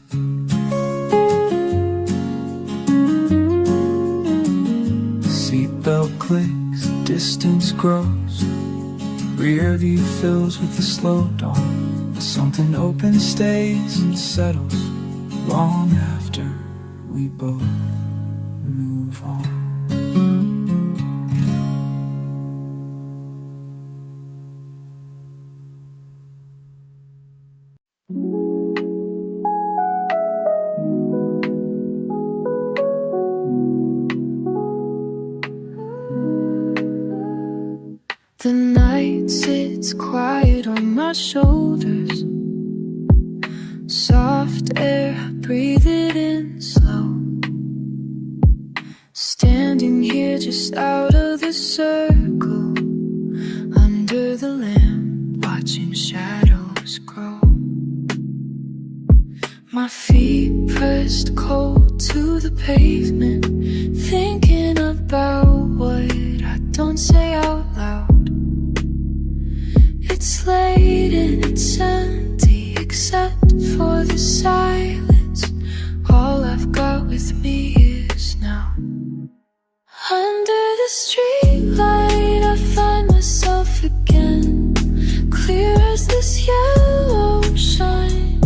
Seatbelt clicks, distance grows, rear view fills with the slow dawn. Something open stays and settles long after we both move on. The night sits quiet on my shoulders. Soft air, breathe it in slow. Standing here just out of the circle, under the lamp, watching shadows grow. My feet pressed cold to the pavement, thinking about what I don't say out loud. It's late and it's empty, except for the silence. All I've got with me is now. Under the streetlight, I find myself again, clear as this yellow shine.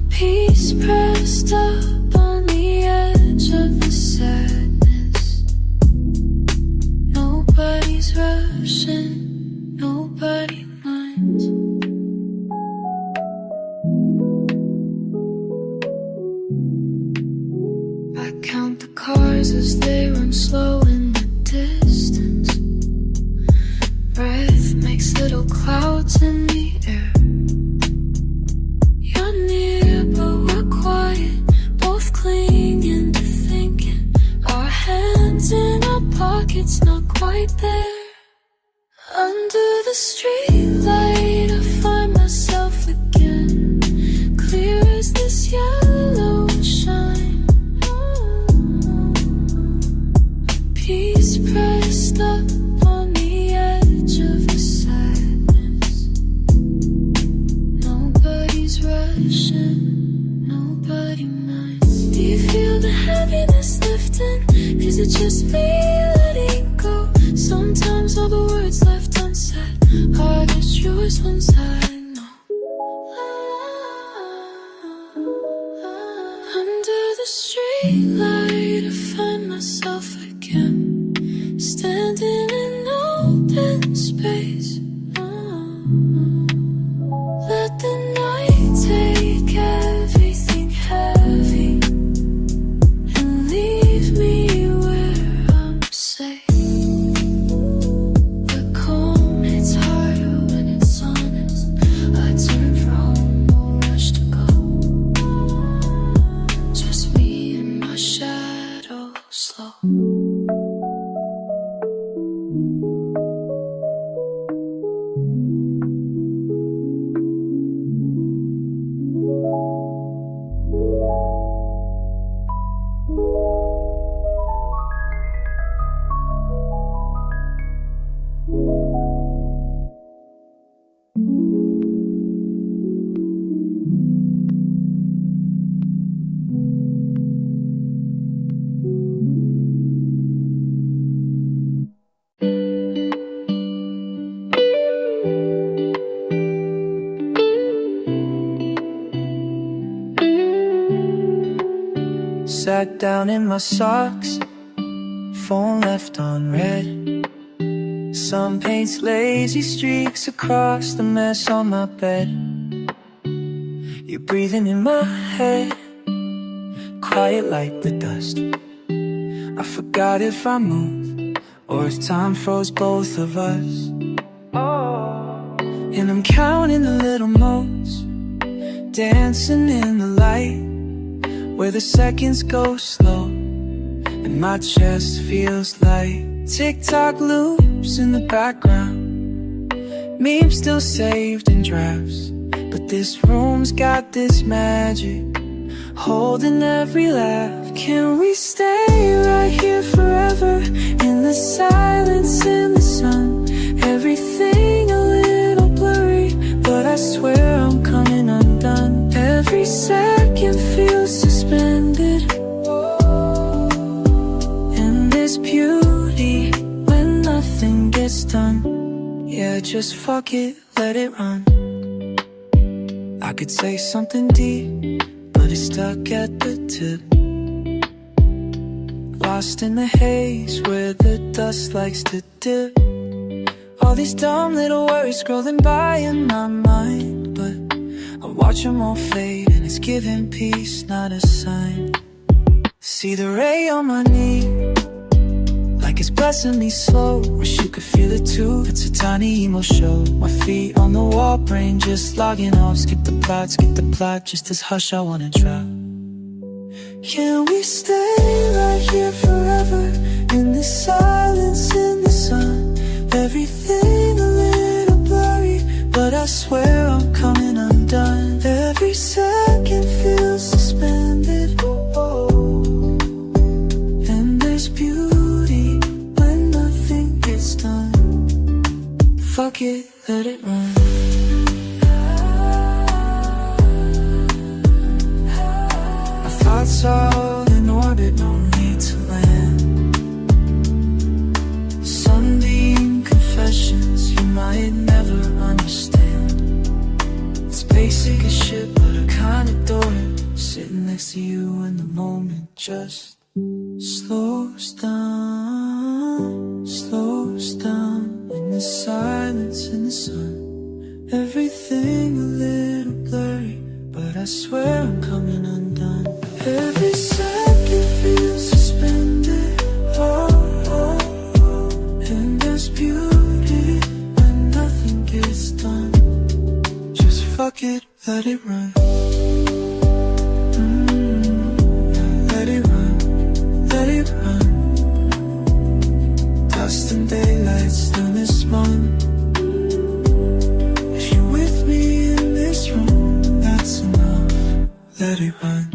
Peace pressed up on the edge of the sadness. Nobody's rushing, nobody minds. I count the cars as they run slow in the distance. Breath makes little clouds in the air. You're near but we're quiet, both clinging to thinking. Our hands in our pockets, not quite there. Under the streetlight, I find myself again, clear as this yellow shine. Peace pressed up on the edge of the sadness. Nobody's rushing, nobody minds. Do you feel the heaviness lifting? Is it just me letting go? Sometimes all the words left unsaid are just yours ones I know. Under the streetlight, I find myself again, standing in open space. Let the night take everything heavy and leave me where I'm safe. The calm hits harder when it's honest. I turn for home, no rush to go. Just me and my shadow slow. Sat down in my socks, phone left on red. Sun paints lazy streaks across the mess on my bed. You're breathing in my head, quiet like the dust. I forgot if I moved or if time froze both of us. And I'm counting the little motes, dancing in the light, where the seconds go slow and my chest feels light. Tick-tock loops in the background, memes still saved in drafts, but this room's got this magic, holding every laugh. Can we stay right here forever, in the silence, in the sun? Everything a little blurry, but I swear I'm coming undone. Every second feels suspended, and there's beauty when nothing gets done. Yeah, just fuck it, let it run. I could say something deep, but it's stuck at the tip. Lost in the haze where the dust likes to dip. All these dumb little worries scrolling by in my mind, but I watch them all fade and it's giving peace, not a sign. See the ray on my knee, like it's blessing me slow. Wish you could feel it too, it's a tiny emo show. My feet on the wall, brain just logging off. Skip the plot, just as hush I wanna drop. Can we stay right here forever, in the silence, in the sun? Everything a little blurry, but I swear I'm coming undone. Every second feels suspended, and there's beauty when nothing gets done. Fuck it, let it run. Our thoughts all in orbit, no need to land. Sunbeam confessions you might never understand. It's basic as shit, but I kinda adore it. Sitting next to you in the moment just slows down, slows down. In the silence, in the sun, everything a little blurry, but I swear I'm coming undone. Every second feels suspended, and there's beauty when nothing gets done. Just fuck it, let it run. Let it run, let it run. Dust and daylight, stillness one. If you're with me in this room, that's enough. Let it run.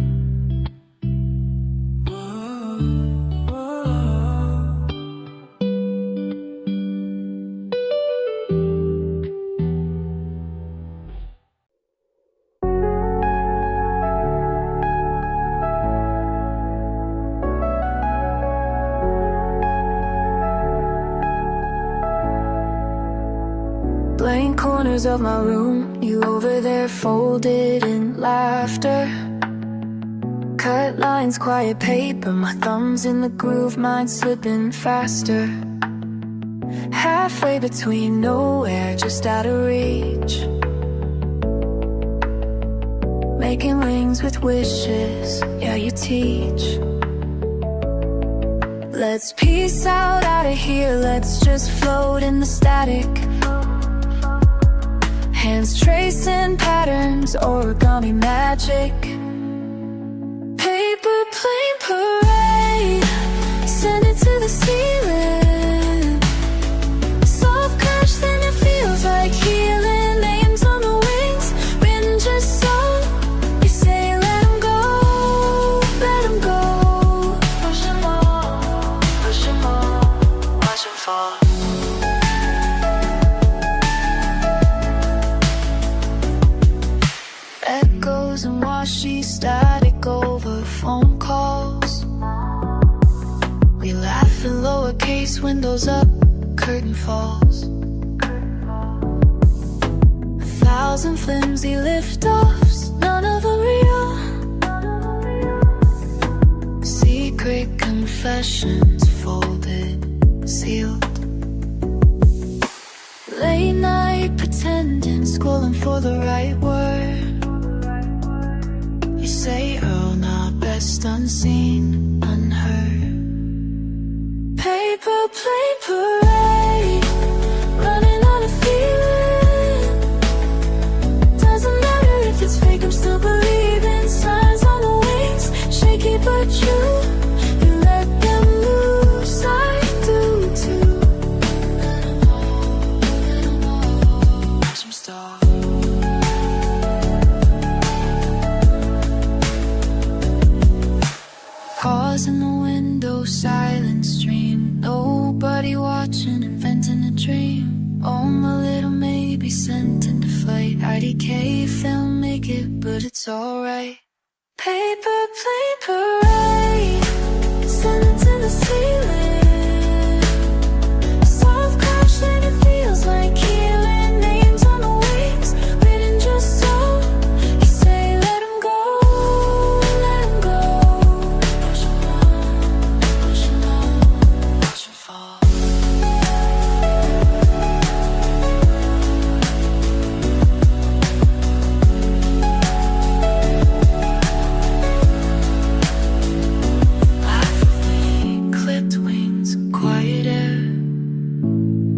Blank corners of my room, you over there folded in laughter. Cut lines, quiet paper, my thumbs in the groove, mine slipping faster. Halfway between nowhere, just out of reach. Making wings with wishes, yeah you teach. Let's peace out of here, let's just float in the static. Hands tracing patterns, origami magic. Paper plane parade, send it to the ceiling. Soft crash, then it feels like healing. Names on the wings, written just so. You say let 'em go, let 'em go. Push 'em all, watch 'em fall. Echoes and washy static over phone calls. We laugh in lowercase, windows up, curtain falls. 1,000 flimsy liftoffs, none of them real. possessions folded, sealed. Late night pretending, scrolling for the right word. You say Earl, not best unseen, unheard. Paper plane parade, running on a feeling. Doesn't matter if it's fake, I'm still believing. Signs on the wings, shaky but true. You let them loose, I do too. Let 'em all, watch 'em stop. Pause in the window, silent stream. Nobody watching, inventing a dream. Oh, my little maybe sent into flight. IDK film, make it, but it's alright. Paper plane parade, descending to the ceiling. Soft crashing, it feels like healing. Names on the wings, written just so. You say let 'em go, let 'em go. Push 'em on, push 'em on, watch 'em fall. Laugh with me, clipped wings, quiet air.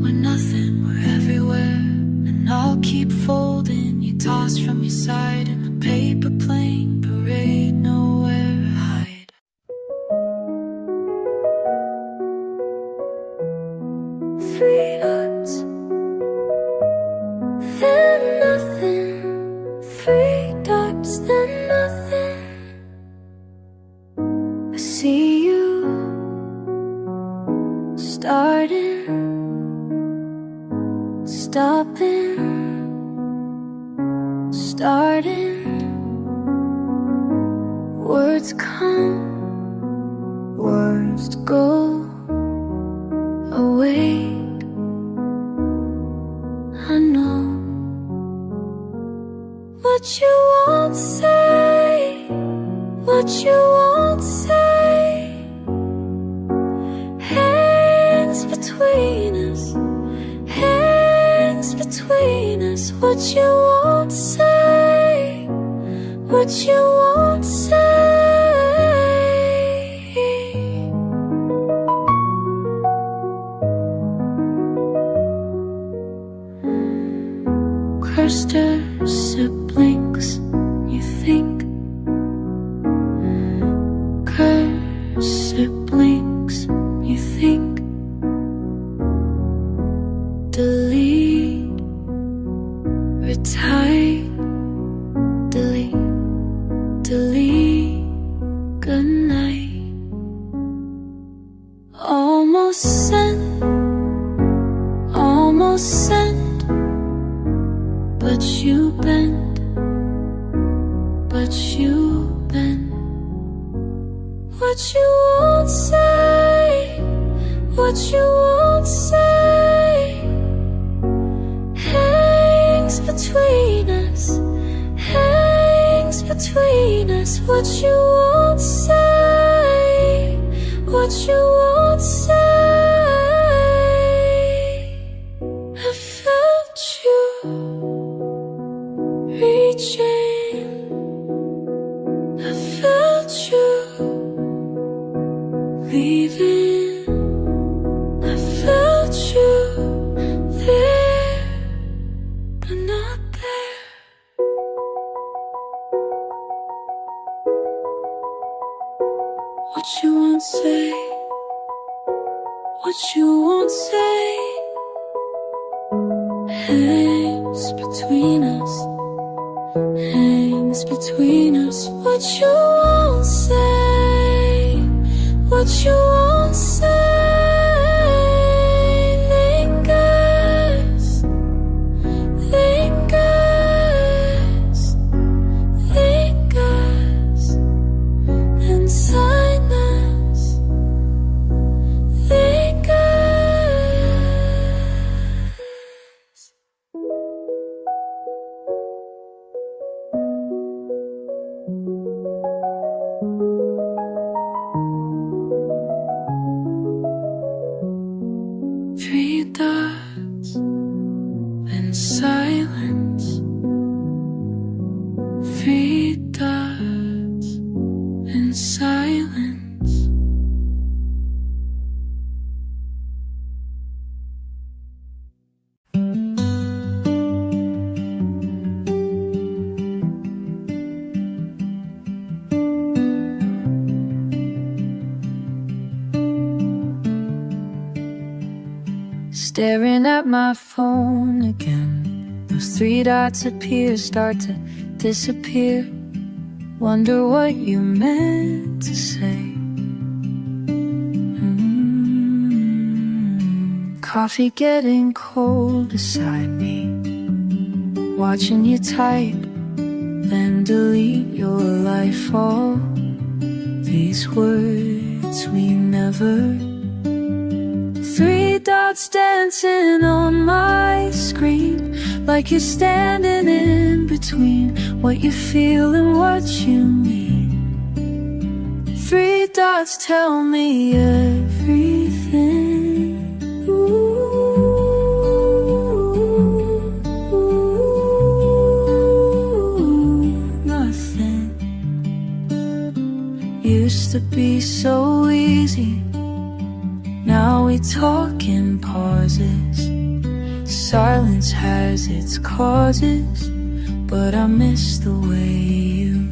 We're nothing, we're everywhere. And I'll keep folding, you toss from your side in the paper plane parade, nowhere to hide. Three dots, then nothing. Three dots, then nothing. I see you starting, stopping, starting. Words come, words go away. I know what you won't say, what you won't say, hangs between us, hangs between us. What you won't say, what you won't say. Cursed siblings, you think. Cursed siblings, you think. Delete, retire, delete, delete, good night. Almost sent, but you bend, but you bend. What you won't say, what you won't say, hangs between us, hangs between us. What you won't say, what you won't say. I felt you reaching, I felt you leaving, I felt you there, but not there. What you won't say, what you won't say, hangs between us, hangs between us. What you won't say, what you won't say, lingers, lingers, lingers inside us, lingers. Staring at my phone again. Those three dots appear, start to disappear. Wonder what you meant to say. Coffee getting cold beside me. Watching you type, then delete your life. All these words we never. Three dots dancing on my screen, like you're standing in between what you feel and what you mean. Three dots tell me everything. Nothing used to be so easy. Now we talk in pauses. Silence has its causes, but I miss the way you.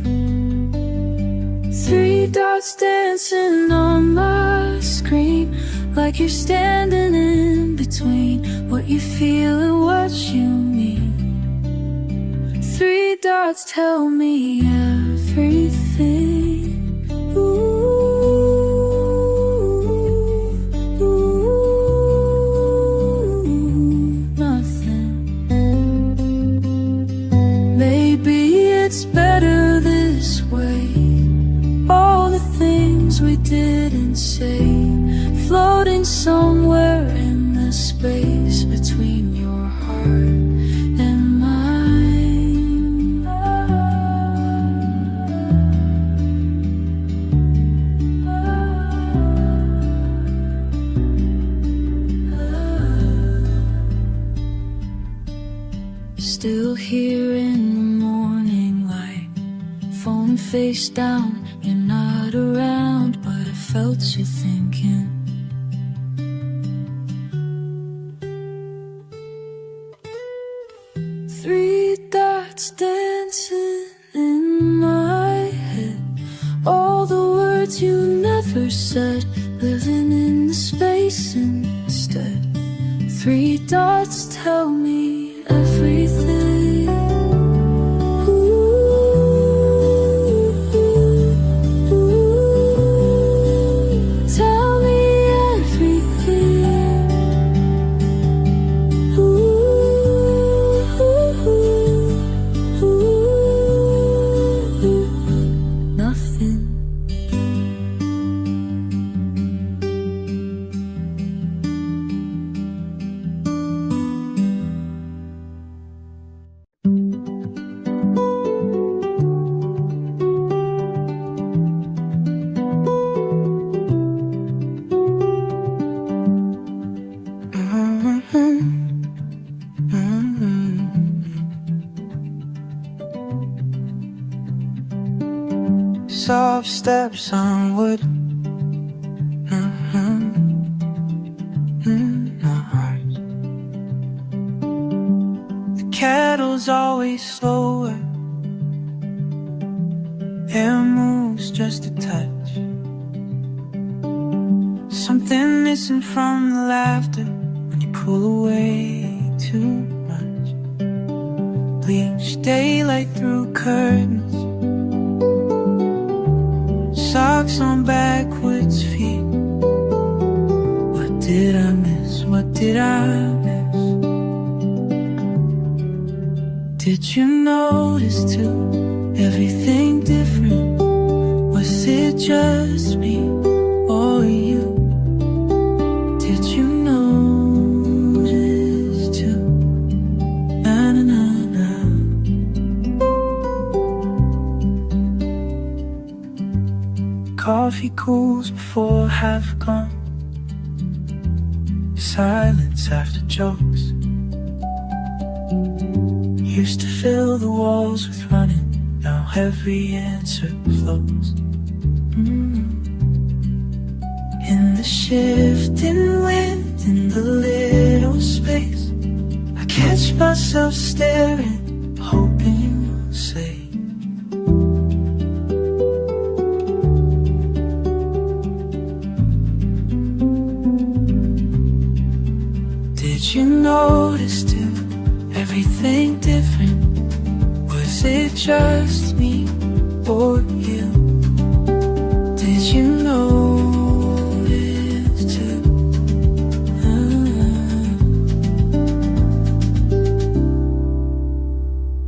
Three dots dancing on my screen, like you're standing in between what you feel and what you mean. Three dots tell me everything. Nothing. Maybe it's better this way. All the things we didn't say, floating somewhere in the space between your heart and mine. Still here in the morning light, phone face down, you're not around, but I felt you thinking. Three dots dancing in my head, all the words you never said, living in the space instead. Three dots tell me everything. Tell me everything. Nothing. Soft steps on wood. My heart. The kettle's always slower. Air moves just a touch. Something missing from the laughter when you pull away too much. Bleach daylight through curtains. Socks on backwards feet. What did I miss? What did I miss? Did you notice too? Everything different. Was it just me or you? Did you notice too? Na na na na. Coffee cools before half gone. Silence after jokes. Used to fill the walls with running. Now every answer flows. In the shifting wind, in the little space, I catch myself staring, hoping you'll say, did you notice too? Everything different? Was it just me or you? Did you notice too?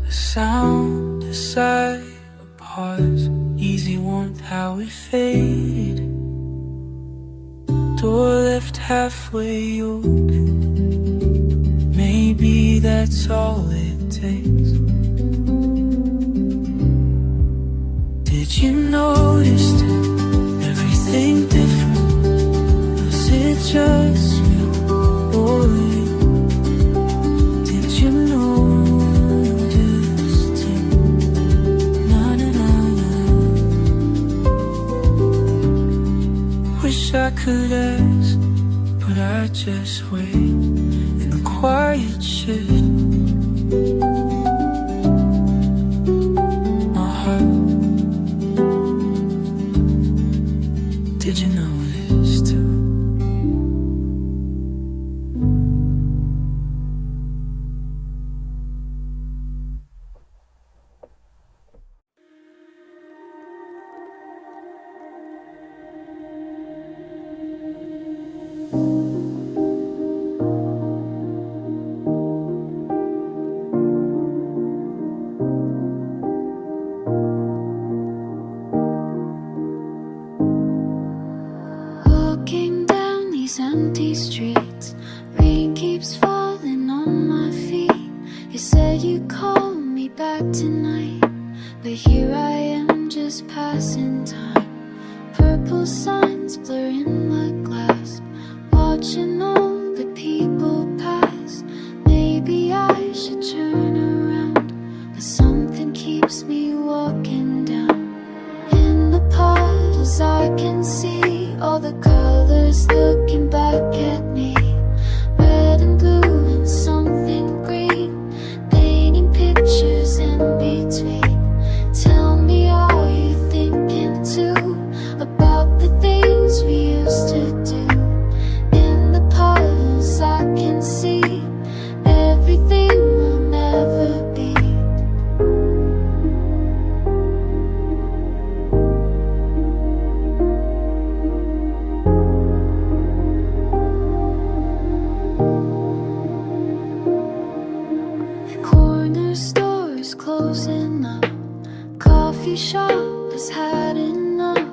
A sound, a sigh, a pause, easy warmth, how it faded. Door left halfway open. Maybe that's all it takes. Did you notice too? Everything different? Was it just you or you? Did you notice too? Na na na na. Wish I could ask, but I just wait in the quiet shit. My heart. Did you notice too? Walking down these empty streets, rain keeps falling on my feet. You said you'd call me back tonight, but here I am just passing time. Purple signs blur in the glass, watching all the people pass. Maybe I should turn around, but something keeps me walking down. In the puddles I can see all the colors looking back at me. Red and blue and something green, painting pictures in between. Tell me, are you thinking too about the things we used to do? In the puddles I can see everything will never be. Corner stores closing up, coffee shop has had enough.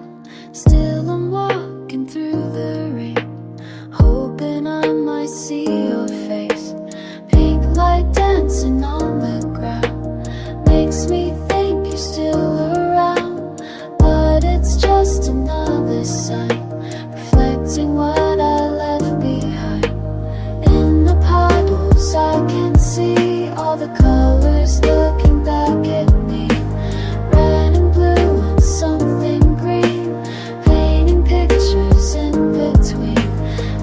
Still I'm walking through the rain, hoping I might see your face. Pink light dancing on the ground makes me think you're still around, but it's just another sign reflecting what I left behind. In the puddles I can see all the colors looking back at me. Red and blue and something green, painting pictures in between.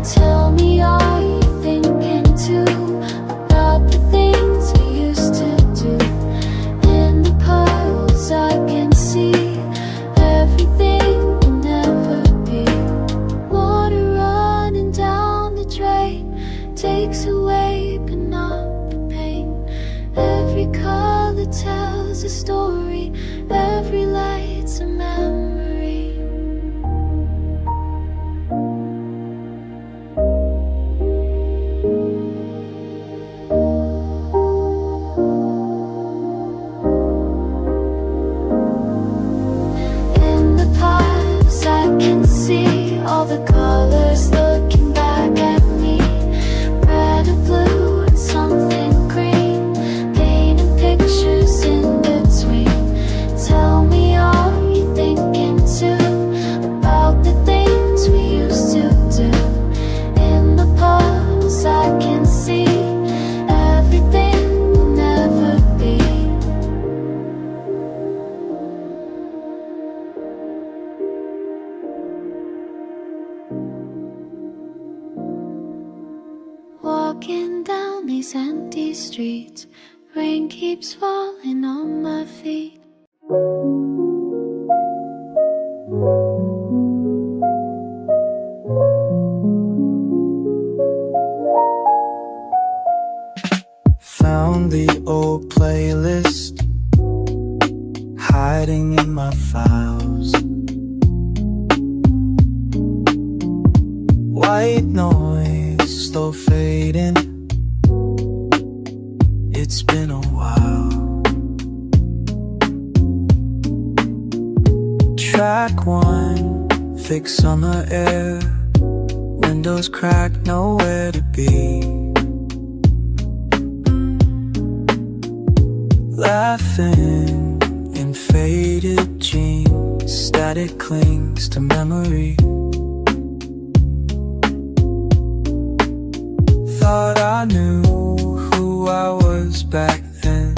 Tell me, are you thinking too about the things we used to do? In the puddles I can see everything will never be. Water running down the drain takes away but not the pain. Every color tells a story, every light's a memory. In the past I can see all the colors looking back at me. Red and blue and something green, painting pictures in between. Tell me, are you thinking too about the things we used to do? In the puddles I can see everything will never be. Walking down these empty streets, rain keeps falling on my feet. white noise slow fading. It's been a while. Track one, thick summer air, windows cracked, nowhere to be. Laughing in faded jeans, static clings to memory. Thought I knew who I was back then.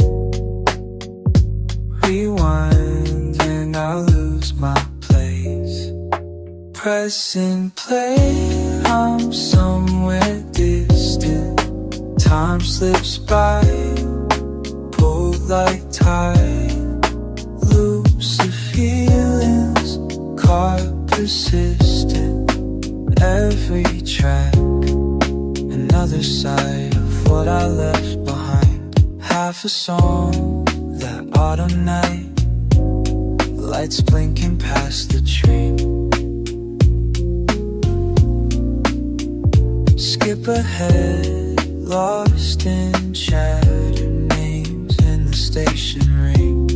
Rewind and I lose my place. Pressing play, I'm somewhere distant. Time slips by, pulled like tide. Loops of feelings, caught persistent. Every track, another side of what I left behind. Half a song, that autumn night, lights blinking past the tree. Skip ahead, lost in chatter, names in the station ring.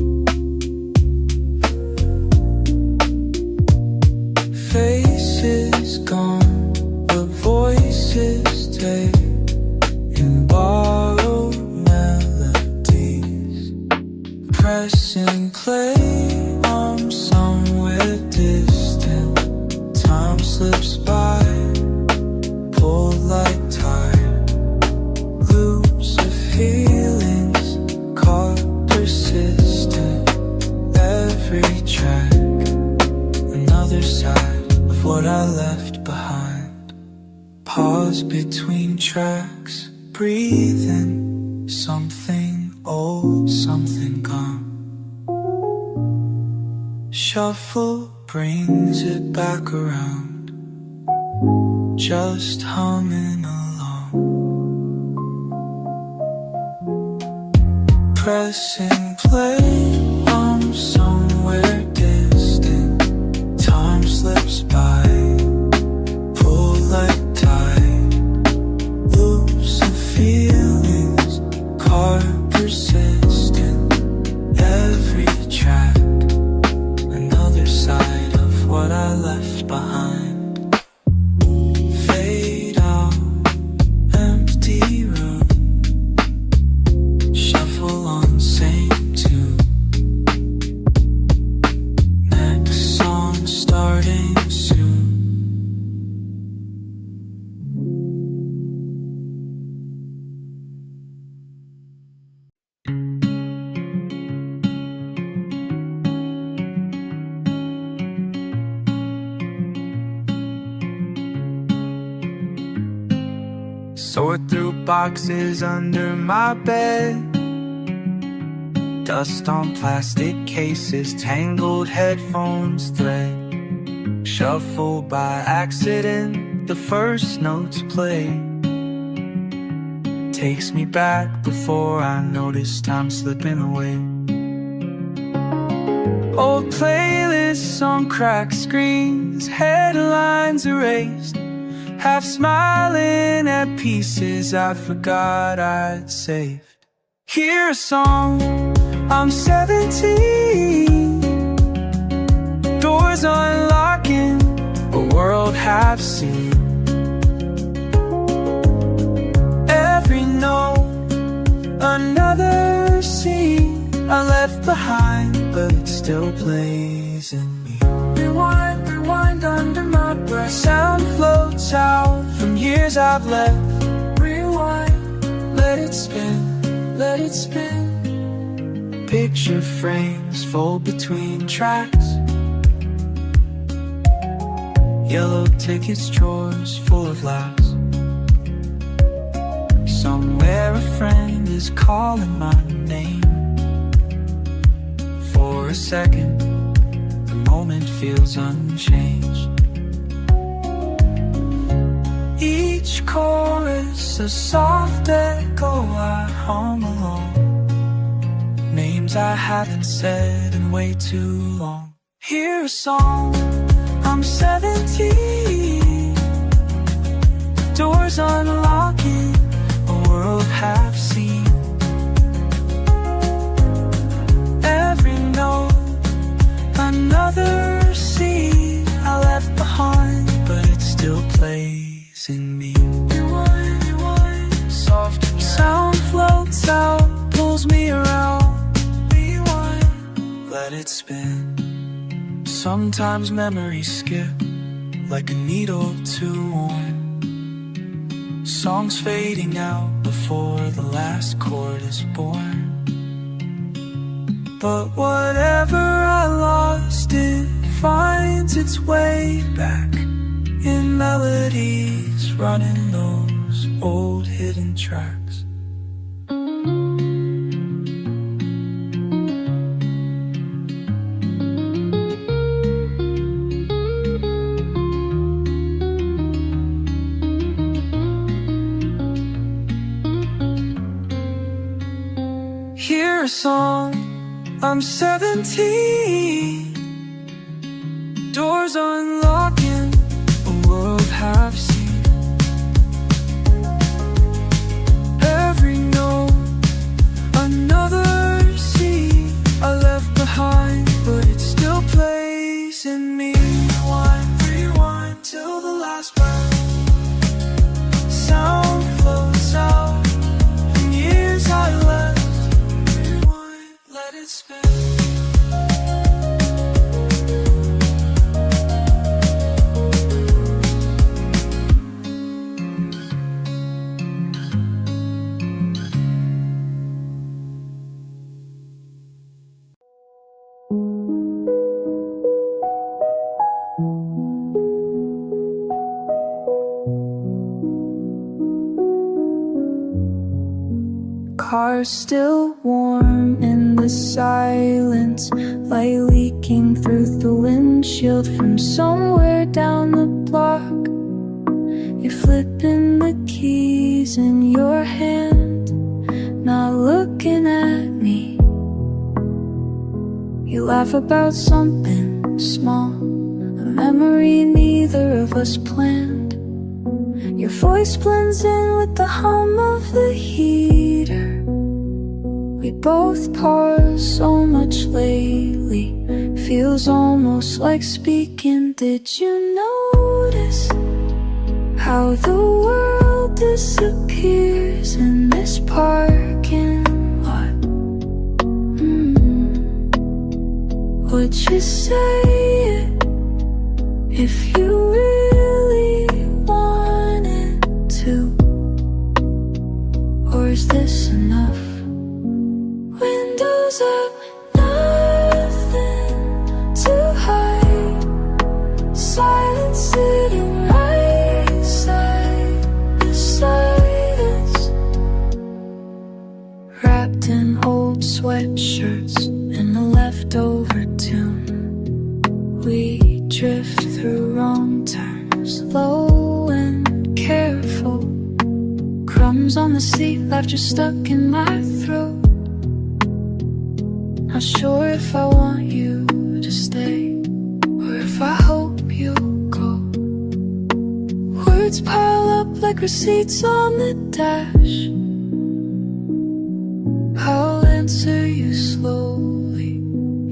Faces gone, but voices stay in borrowed melodies. Pressing play, I'm somewhere distant. Time slips by, pulled like tide. Loops of feelings, caught persistent. Every track, another side of what I left behind. Pause between tracks, breathing. Something old, something gone. Shuffle brings it back around, just humming along. Pressing play, I'm somewhere distant. Time slips by, pull like tide. Loops of feelings, caught persistent. Every track, another side of what I left behind. Fade out, empty room. Shuffle on same tune. Next song starting soon. Sort through boxes under my bed. Dust on plastic cases, tangled headphones thread. Shuffle by accident, the first notes play. Takes me back before I notice time slipping away. Old playlists on cracked screens, headlines erased. Half smiling at pieces I forgot I'd saved. Hear a song, I'm 17. Doors unlocking, a world half seen. Every note, another scene I left behind, but it still plays in me. Rewind, rewind under my breath. Sound floats out from years I've left. Rewind, let it spin, let it spin. Picture frames fold between tracks. Yellow tickets, drawers full of laughs. Somewhere a friend is calling my name. For a second, the moment feels unchanged. Each chorus a soft echo I hum along. Names I haven't said in way too long. Hear a song, I'm 17. Doors unlocking, a world half seen. Every note, another scene I left behind, but it still plays in me. Rewind, rewind, soft sound floats out, pulls me around. Rewind, let it spin. Sometimes memories skip, like a needle too worn. Songs fading out before the last chord is born. But whatever I lost, it finds its way back in melodies, running those old hidden tracks. Hear a song, I'm 17. Doors unlocking, a world half seen. Every note, another scene I left behind, but it still plays in me. Rewind, rewind till the last breath. Sound flows out from years I left. Let it spin. Car still warm in the silence, light leaking through the windshield from somewhere down the block. You're flipping the keys in your hand, not looking at me. You laugh about something small, a memory neither of us planned. Your voice blends in with the hum of the heater. We both pause so much lately, feels almost like speaking. Did you notice how the world disappears in this parking lot? Would you say it if you really wanted to? Or is this enough? Windows up, nothing to hide. Silence sitting right side beside us. Wrapped in old sweatshirts and a leftover tune. We drift through wrong turns, slow and careful. Crumbs on the seat, laughter stuck in my throat. Not sure if I want you to stay, or if I hope you go. Words pile up like receipts on the dash. I'll answer you slowly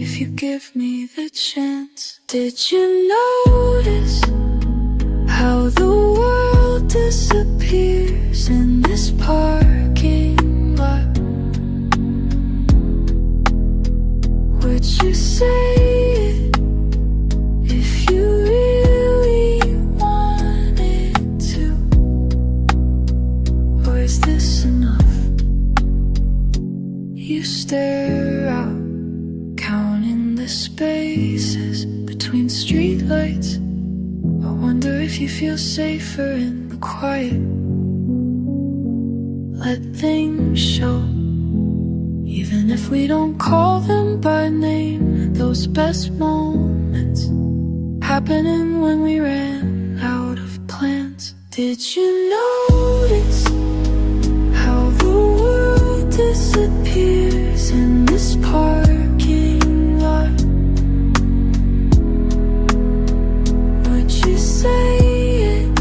if you give me the chance. Did you notice how the world disappears in this parking lot? Would you say it if you really wanted to? Or is this enough? You stare out, counting the spaces between streetlights. I wonder if you feel safer in the quiet. Let things show, even if we don't call them by name. Those best moments happening when we ran out of plans. Did you notice how the world disappears in this parking lot? Would you say it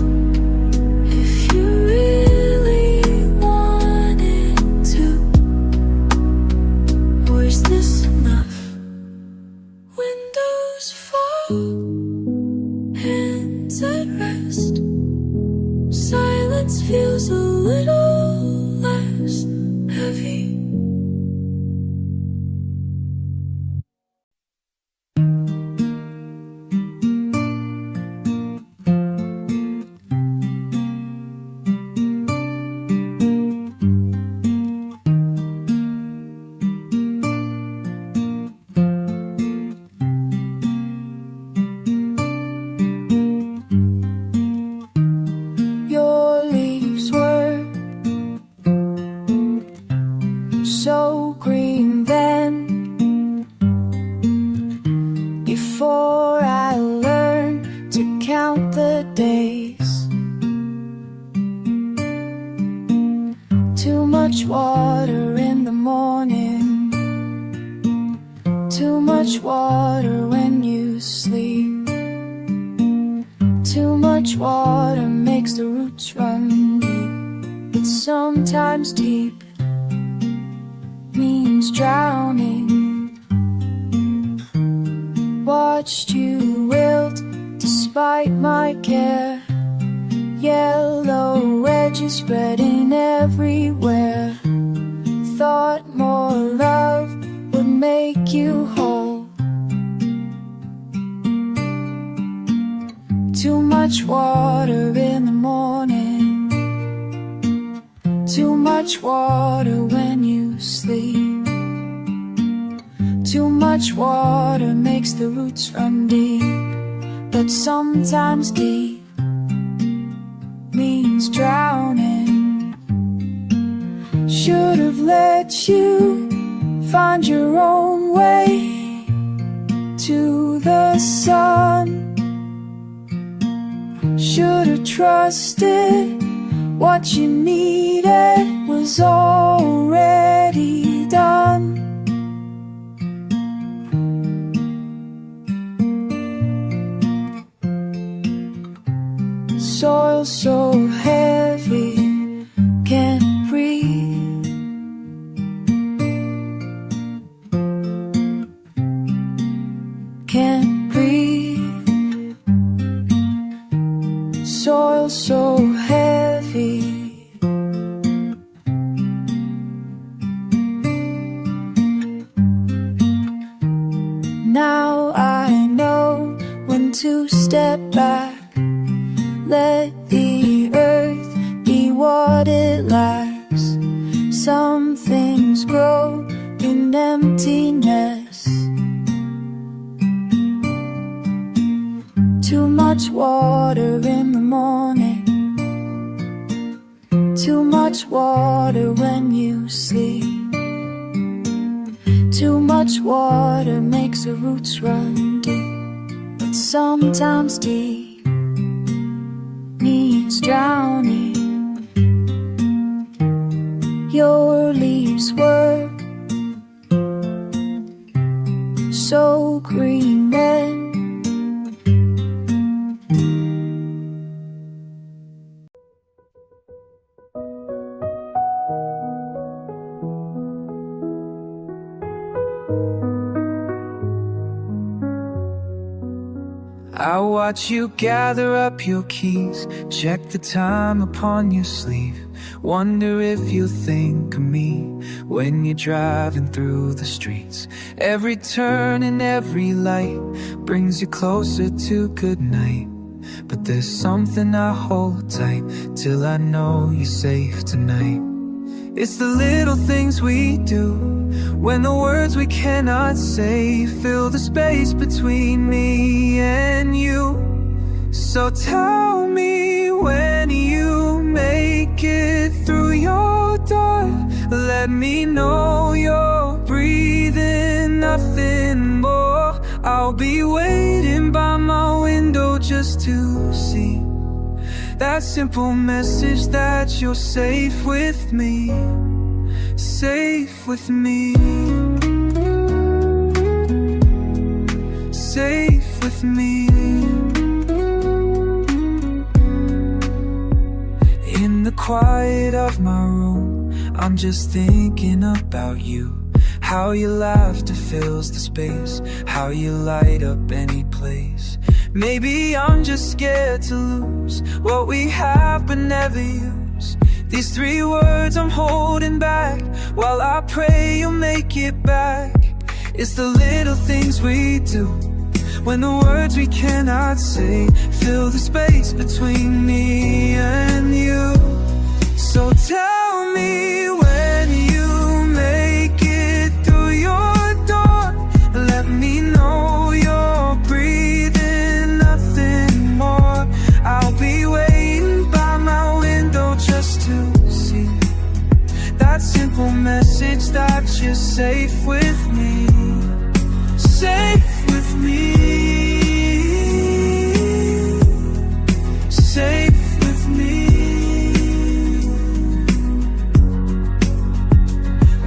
if you rest. Silence feels a little less heavy. Your leaves were so green then, before I learned to count the days. Too much water in the morning, too much water when you sleep. Too much water makes the roots run deep, but sometimes deep means drowning. Watched you wilt despite my care, yellow edges spreading everywhere. Thought more love would make you whole. Too much water in the morning, too much water when you sleep. Too much water makes the roots run deep, but sometimes deep means drowning. Should have let you find your own way to the sun. Should have trusted what you needed was already done. Soil so heavy, can't breathe. Can't breathe. Soil so heavy. Now I know when to step back. Let the earth be what it lacks. Some things grow in emptiness. Too much water in the morning, too much water when you sleep. Too much water makes the roots run deep, but sometimes deep needs drowning. Your leaves were so green then. I watch you gather up your keys, check the time upon your sleeve. Wonder if you think of me when you're driving through the streets. Every turn and every light brings you closer to good night. But there's something I hold tight till I know you're safe tonight. It's the little things we do when the words we cannot say fill the space between me and you. So tell me when you make it through your door. Let me know you're breathing, nothing more. I'll be waiting by my window just to see that simple message that you're safe with me. Safe with me. Safe with me. In the quiet of my room, I'm just thinking about you. How your laughter fills the space, how you light up any place. Maybe I'm just scared to lose what we have but never use. These 3 words I'm holding back, while I pray you'll make it back. It's the little things we do, when the words we cannot say fill the space between me and you. So tell me when you make it through your door. Let me know you're breathing, nothing more. I'll be waiting by my window just to see that simple message that you're safe with me. Safe with me. Safe with me.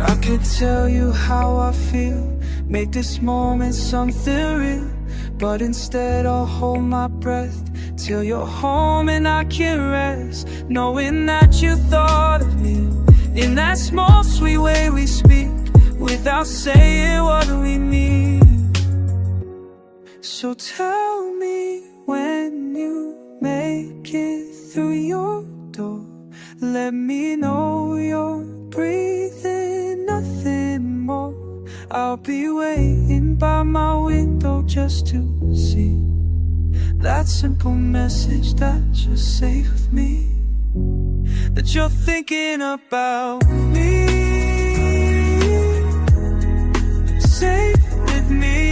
I could tell you how I feel, make this moment something real, but instead I'll hold my breath till you're home and I can rest, knowing that you thought of me in that small sweet way we speak, without saying what we mean. So tell me when you make it through your door. Let me know you're breathing, nothing more. I'll be waiting by my window just to see that simple message that you're safe with me, that you're thinking about me. Safe with me.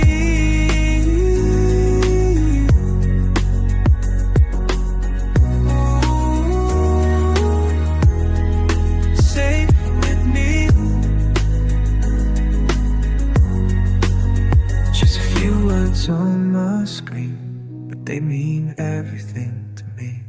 On my screen, but they mean everything to me.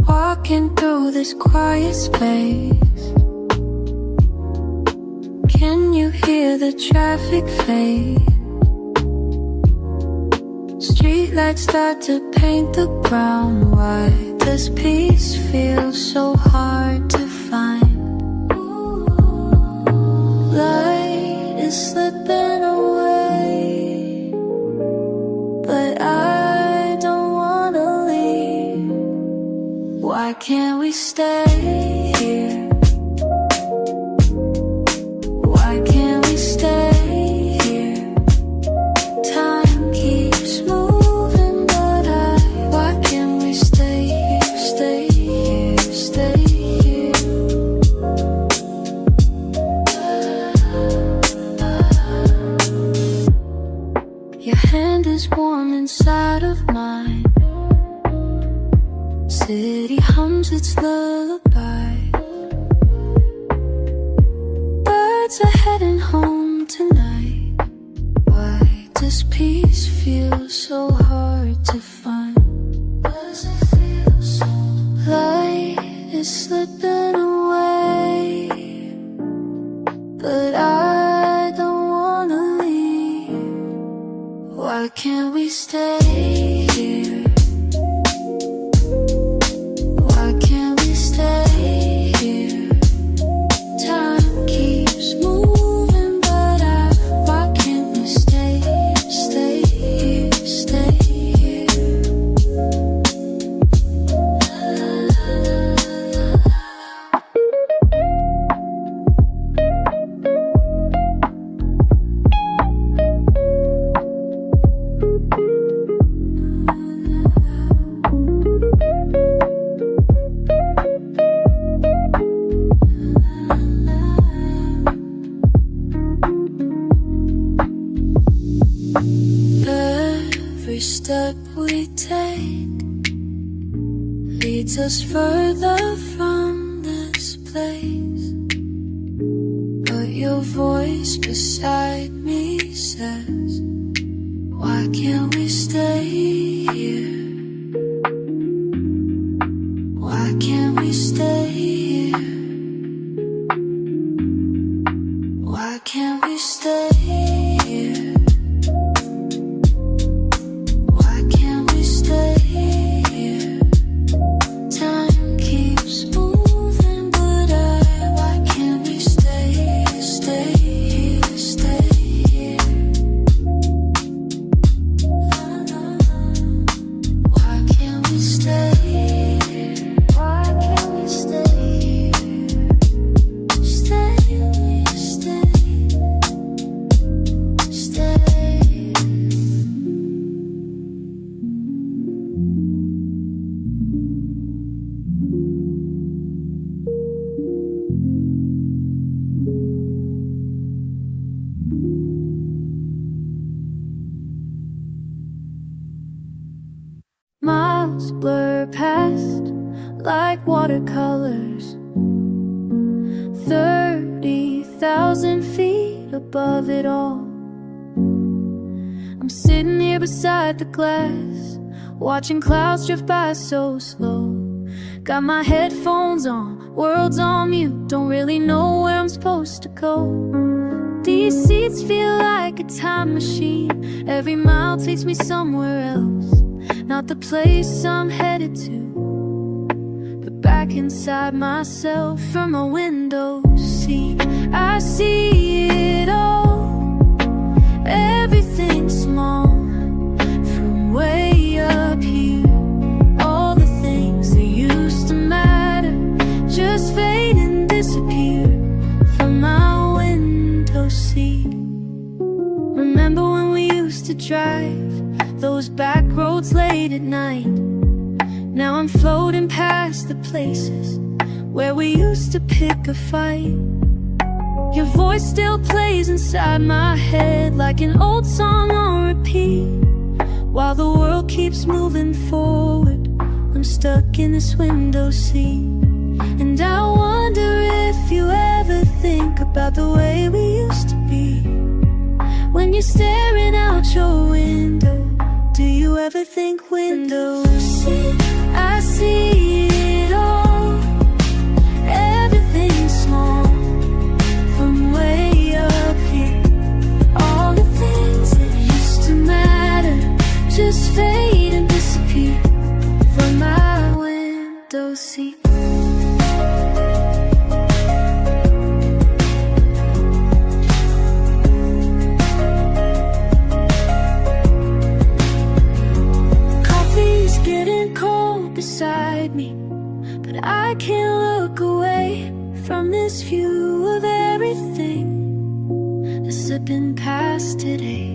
Walking through this quiet space, can you hear the traffic fade? Streetlights start to paint the ground. Why does peace feel so hard to find? Light is slipping away, but I don't wanna leave. Why can't we stay here? Stay here. Time keeps moving, but why can't we stay here? Stay here, stay here. Your hand is warm inside of mine. City hums its lullaby. Birds are heading home tonight. Why does peace feel so hard to find? Does it feel so? Light is slipping away, but I don't wanna leave. Why can't we stay here? Why can't we stay here? Time keeps moving, but why can't we stay here? Stay here, stay here. Every step we take leads us further from this place, but your voice beside me says, why can't we stay here? Why can't we stay here? Why can't we stay here? Miles blur past like watercolors, 30,000 feet above it all. I'm sitting here beside the glass, watching clouds drift by so slow. Got my headphones on, world's on mute, don't really know where I'm supposed to go. These seats feel like a time machine, every mile takes me somewhere else. Not the place I'm headed to, but back inside myself. From a window seat I see it all, everything small, from way up here. All the things that used to matter just fade and disappear from my window seat. Remember when we used to drive those back roads late at night? Now I'm floating past the places where we used to pick a fight. Your voice still plays inside my head like an old song on repeat. While the world keeps moving forward, I'm stuck in this window seat. And I wonder if you ever think about the way we used to be. When you're staring out your window, do you ever think window seat? I see it all, everything small, from way up here. All the things that used to matter just fade and disappear from my window seat. Coffee's getting cold beside me, but I can't look away from this view of everything that's slipping past today.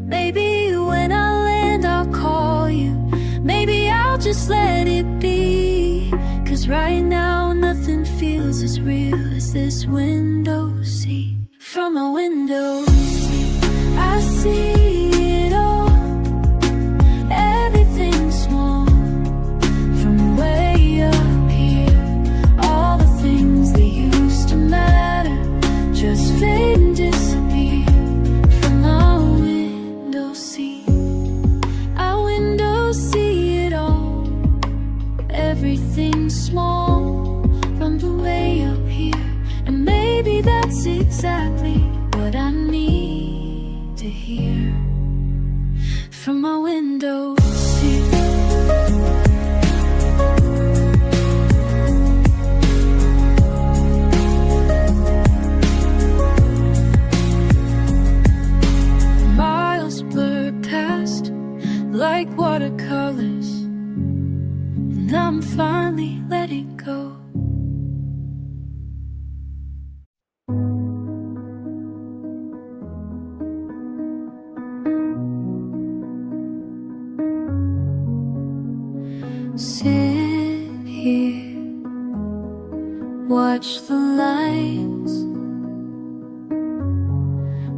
Maybe when I land I'll call you, maybe I'll just let it be. 'Cause right now nothing feels as real as this window seat. From a window seat I see it all, everything small, from way up here. All the things that used to matter just fade and disappear from my window seat. I window see it all, everything small, from the way up here. And maybe that's exactly what I need to hear from my window seat. Miles blur past like watercolors, and I'm finally letting go. Sit here, watch the lines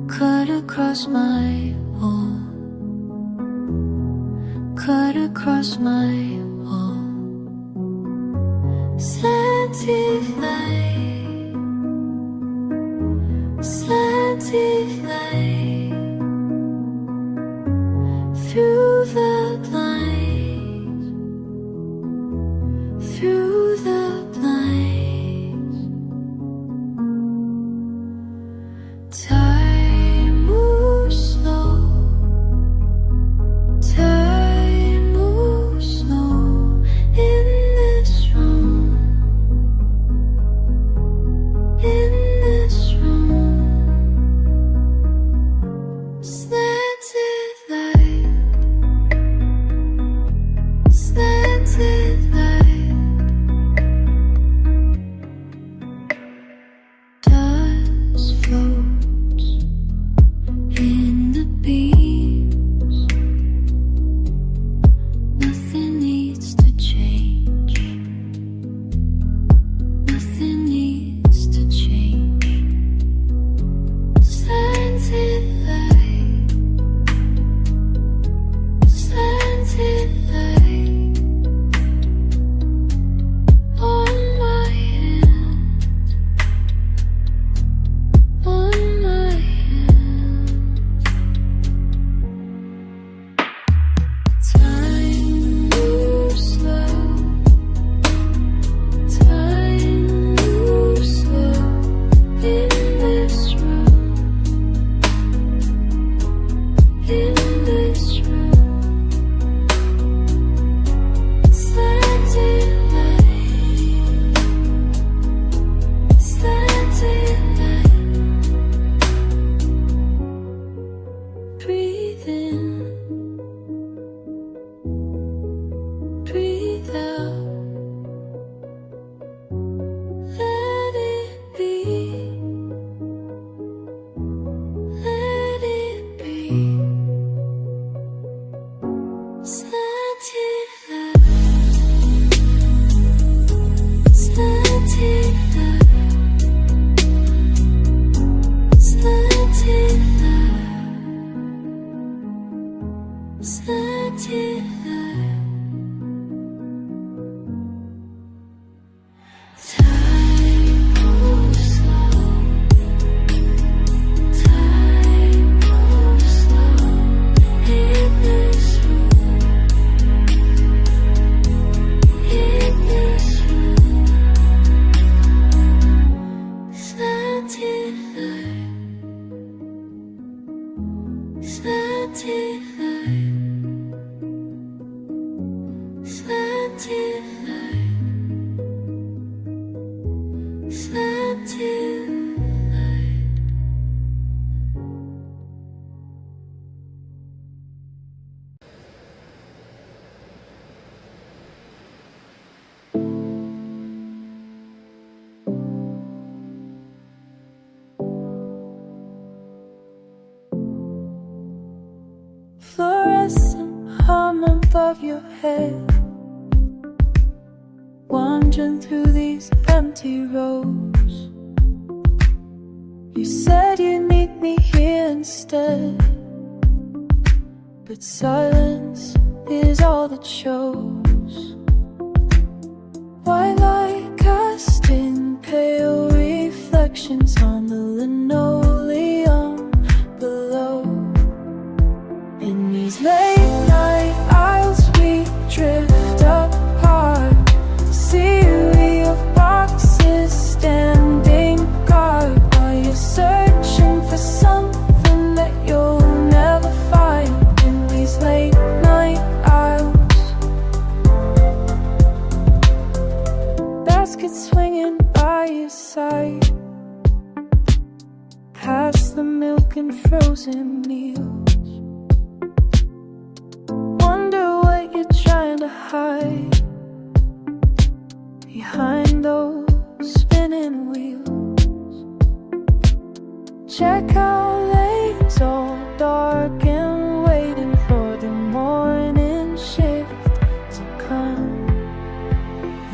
cut across my wall, cut across my wall. Slanted light, slanted light, through the blinds, through the blinds. Time moves slow, time moves slow in this room. Fluorescent hum above your head, wandering through these empty rows. You said you'd meet me here instead, but silence is all that shows. Why lie casting pale reflections on the linoleum below? In these late night aisles we drift apart, series of boxes standing guard while you're searching for something that you'll never find. In these late night aisles, baskets swinging by your side, past the milk and frozen meals. Trying to hide behind those spinning wheels. Check out lanes all dark and waiting for the morning shift to come.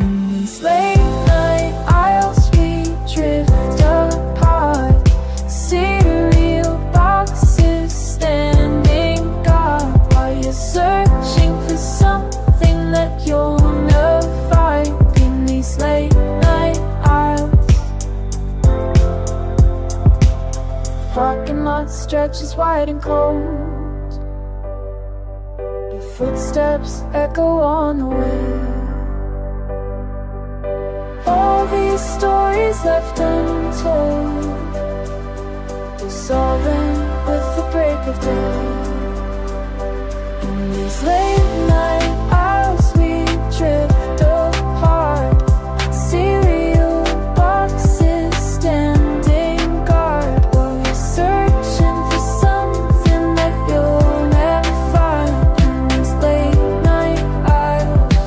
In these late night aisles we drift apart, cereal boxes standing guard while you're searching for something that you'll never find. In these late night aisles, parking lot stretches wide and cold, your footsteps echo on the way. All these stories left untold, dissolving with the break of day. In these late night aisles we drift apart, cereal boxes standing guard while you're searching for something that you'll never find. In these late night aisles,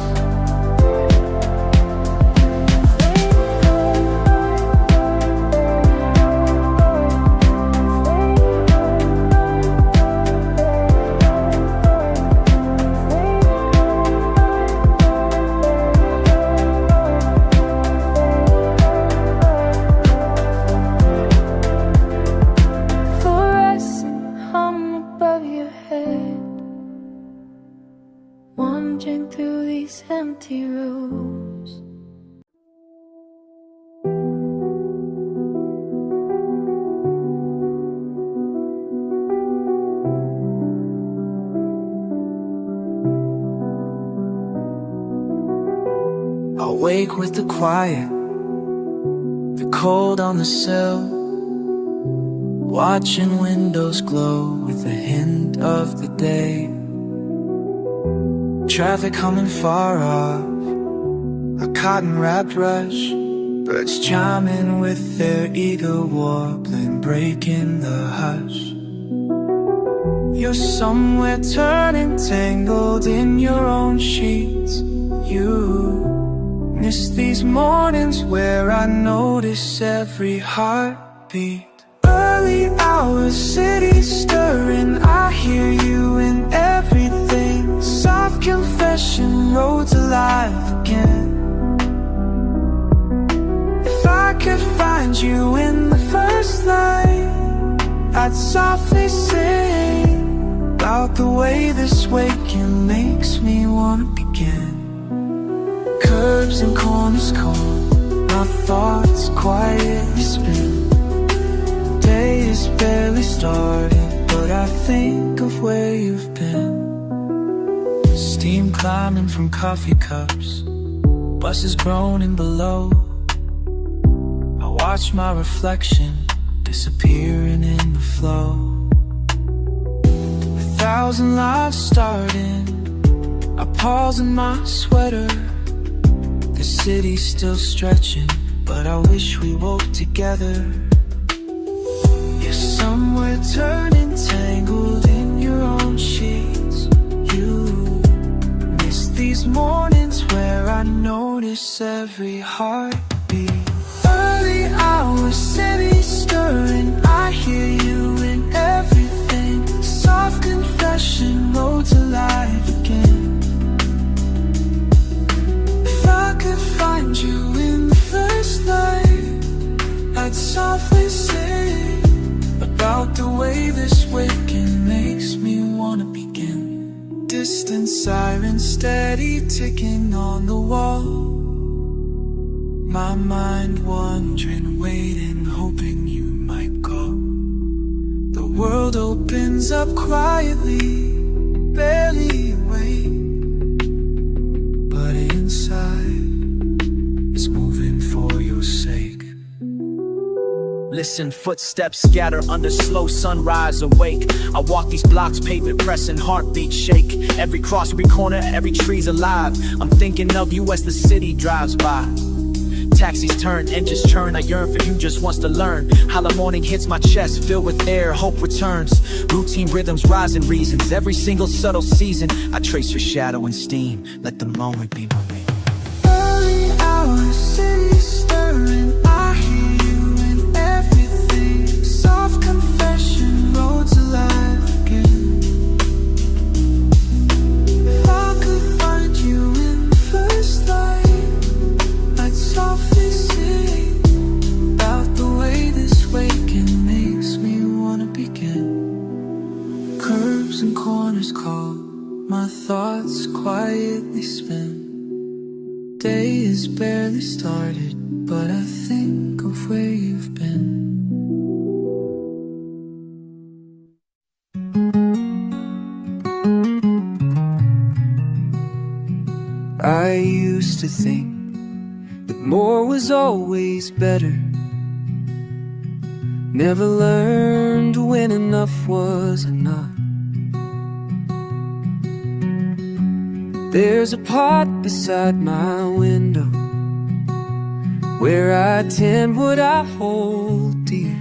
fluorescent hum above your head, wandering through these empty rows. Awake with the quiet, the cold on the sill, watching windows glow with a hint of the day. Traffic humming far off, a cotton-wrapped rush, birds chiming with their eager warbling, breaking the hush. You're somewhere turning, tangled in your own sheets. You miss these mornings where I notice every heartbeat. Early hours, city stirring, I hear you in everything. roads alive again. If I could find you in the first light, I'd softly sing about the way this waking makes me wanna begin. Curbs and corners cold, my thoughts quietly spin. Day is barely started, but I think of where you've been. Steam climbing from coffee cups, buses groaning below. I watch my reflection disappearing in the flow. 1,000 lives starting, I pause in my sweater. The city's still stretching, but I wish we woke together. You're somewhere turning, tangled in your own sheets. You miss these mornings where I notice every heartbeat. Early hours, city stirring, I hear you in everything. Soft confession, roads alive again. If I could find you in the first light, I'd softly sing about the way this waking makes me wanna begin. Distant sirens steady ticking on the wall. My mind wandering, waiting, hoping you might call. The world opens up quietly, barely awake, but inside is moving for your sake. Listen, footsteps scatter under slow sunrise awake. I walk these blocks, pavement pressing, heartbeat shake. Every cross, every corner, every tree's alive. I'm thinking of you as the city drives by. Taxis turn, engines churn, I yearn for you just once to learn how the morning hits my chest, filled with air, hope returns. Routine rhythms, rising reasons, every single subtle season I trace your shadow and steam, let the moment be my way. Early hours, city stirring, I hear you in everything. Soft confession, roads alive again. If I could find you in the first light, I'd softly sing about the way this waking makes me wanna begin. Curbs and corners call, my thoughts quietly spin. Day is barely started, but I think of where you've been. I used to think that more was always better. Never learned when enough was enough. There's a pot beside my window where I tend what I hold dear.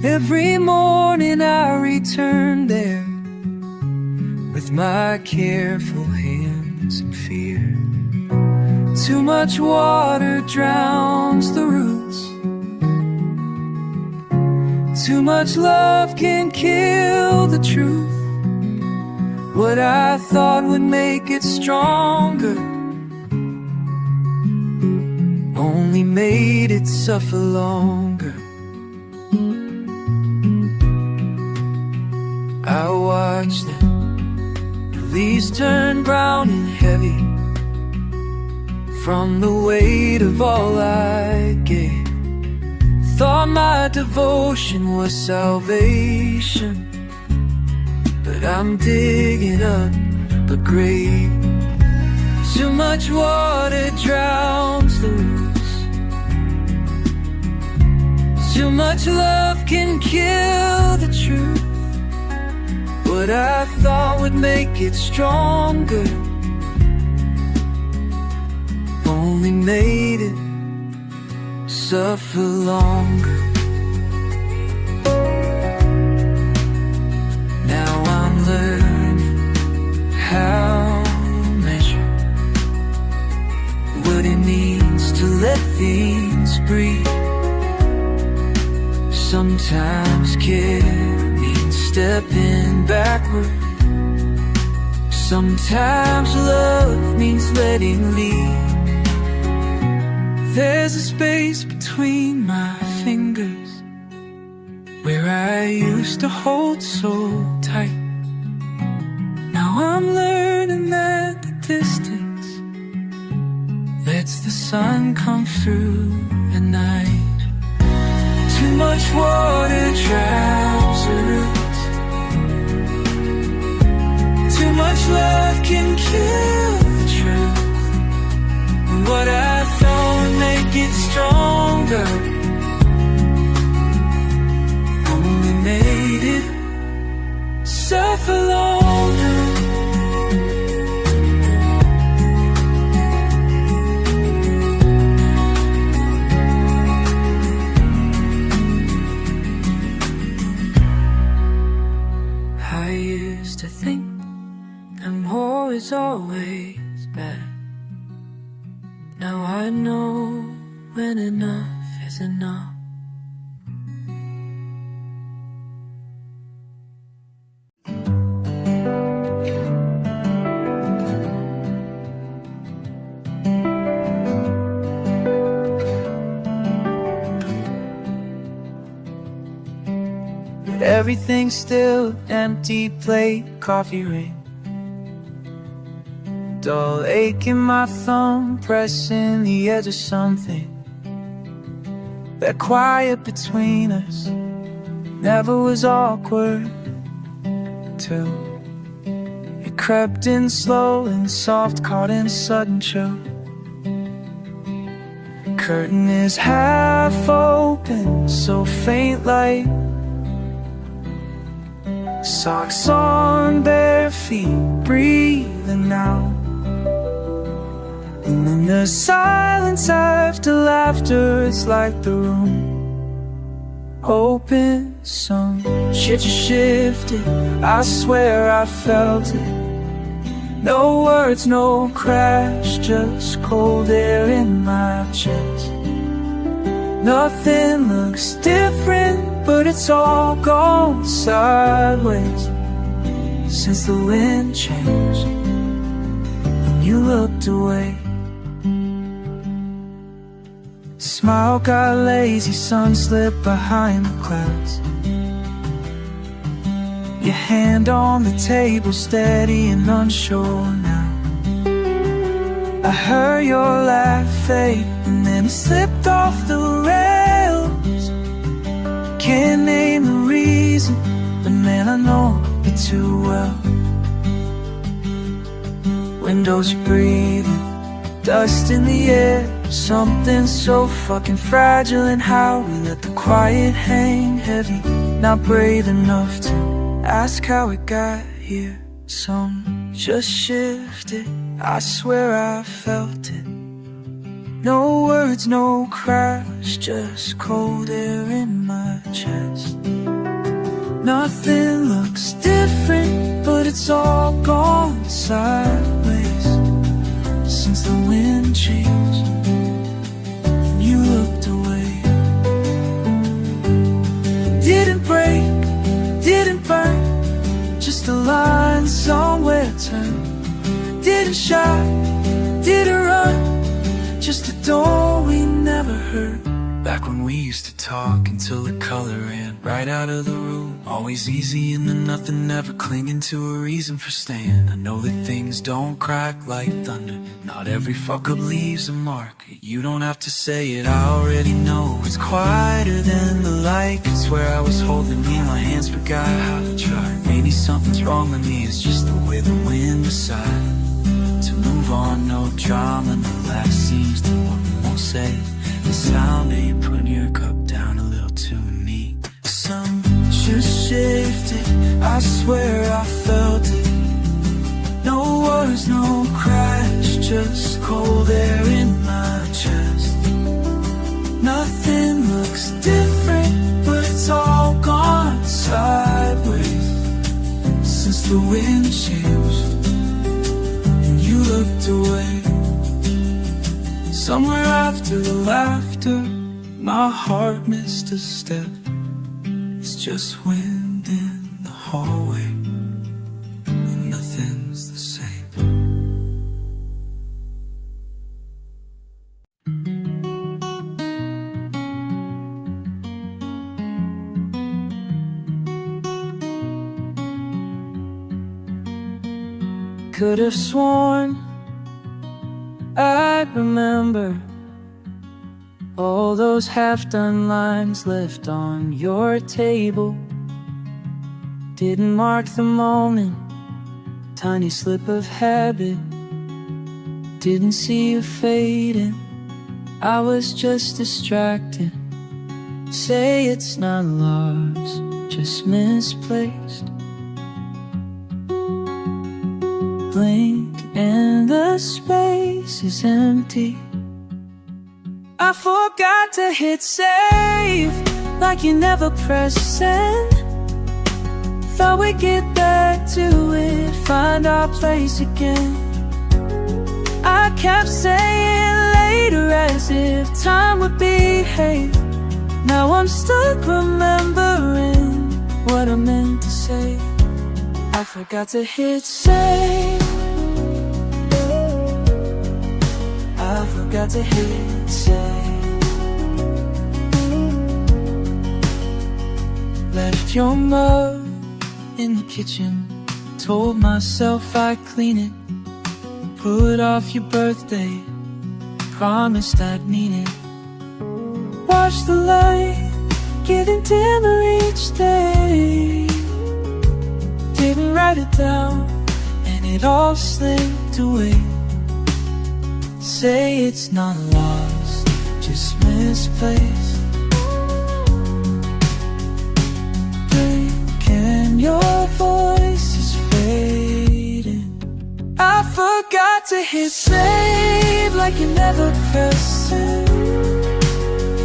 Every morning I return there with my careful hands in fear. Too much water drowns the roots. Too much love can kill the truth. What I thought would make it stronger only made it suffer longer. I watched them, the leaves turn brown and heavy from the weight of all I gave. Thought my devotion was salvation, but I'm digging up a grave. Too much water drowns the roots. Too much love can kill the truth. What I thought would make it stronger only made it suffer longer. Now I'm learning how to measure what it means to let things breathe. Sometimes care means stepping backward. Sometimes love means letting lead. There's a space between my fingers where I used to hold so tight. Now I'm learning that the distance lets the sun come through at night. Too much water drowns the roots. Too much love can kill the truth. What I thought would make it stronger only made it suffer longer. I used to think that more is always better. Now I know when enough is enough. Everything's still, empty plate, coffee ring, dull ache in my thumb, pressing the edge of something. That quiet between us never was awkward till it crept in slow and soft, caught in a sudden chill. The curtain is half open, so faint light. Socks on, bare feet, breathing out. And in the silence after laughter, it's like the room open. Some shit just shifted, I swear I felt it. No words, no crash, just cold air in my chest. Nothing looks different, but it's all gone sideways since the wind changed and you looked away. Smile got lazy, sun slipped behind the clouds. Your hand on the table, steady and unsure now. I heard your laugh fade, and then it slipped off the rails. Can't name the reason, but man, I know it too well. Windows breathing, dust in the air. Something so fucking fragile, and how we let the quiet hang heavy. Not brave enough to ask how it got here. Some just shifted, I swear I felt it. No words, no crash, just cold air in my chest. Nothing looks different, but it's all gone sideways since the wind changed and you looked away. Didn't break, didn't burn, just a line somewhere turned. Didn't shout, didn't run, just a door we never heard. Back when we used to talk until the color ran right out of the room. Always easy and then nothing, never clinging to a reason for staying. I know that things don't crack like thunder, not every fuck up leaves a mark. You don't have to say it, I already know. It's quieter than the light, it's where I was holding me, my hands forgot how to try. Maybe something's wrong with me, it's just the way the wind decided to move on. No drama, no last seems to what we won't say. The sound of you putting your cup down a little too neat. Some just shifted, I swear I felt it. No words, no crash, just cold air in my chest. Nothing looks different, but it's all gone sideways since the wind changed and you looked away. Somewhere after the laughter, my heart missed a step. It's just wind in the hallway, and nothing's the same. could have sworn I remember all those half-done lines left on your table. Didn't mark the moment, tiny slip of habit. Didn't see you fading, I was just distracted. Say it's not lost, just misplaced. Blink and the space is empty. I forgot to hit save, like you never pressed send. Thought we'd get back to it, find our place again. I kept saying later as if time would behave. Now I'm stuck remembering what I meant to say. I forgot to hit save. I forgot to hit save. Left your mug in the kitchen, told myself I'd clean it. Put off your birthday, promised I'd mean it. Watch the light getting dimmer each day. Didn't write it down, and it all slipped away. Say it's not lost, just misplaced. Blink and your voice is fading. I forgot to hit save, like you never pressed send.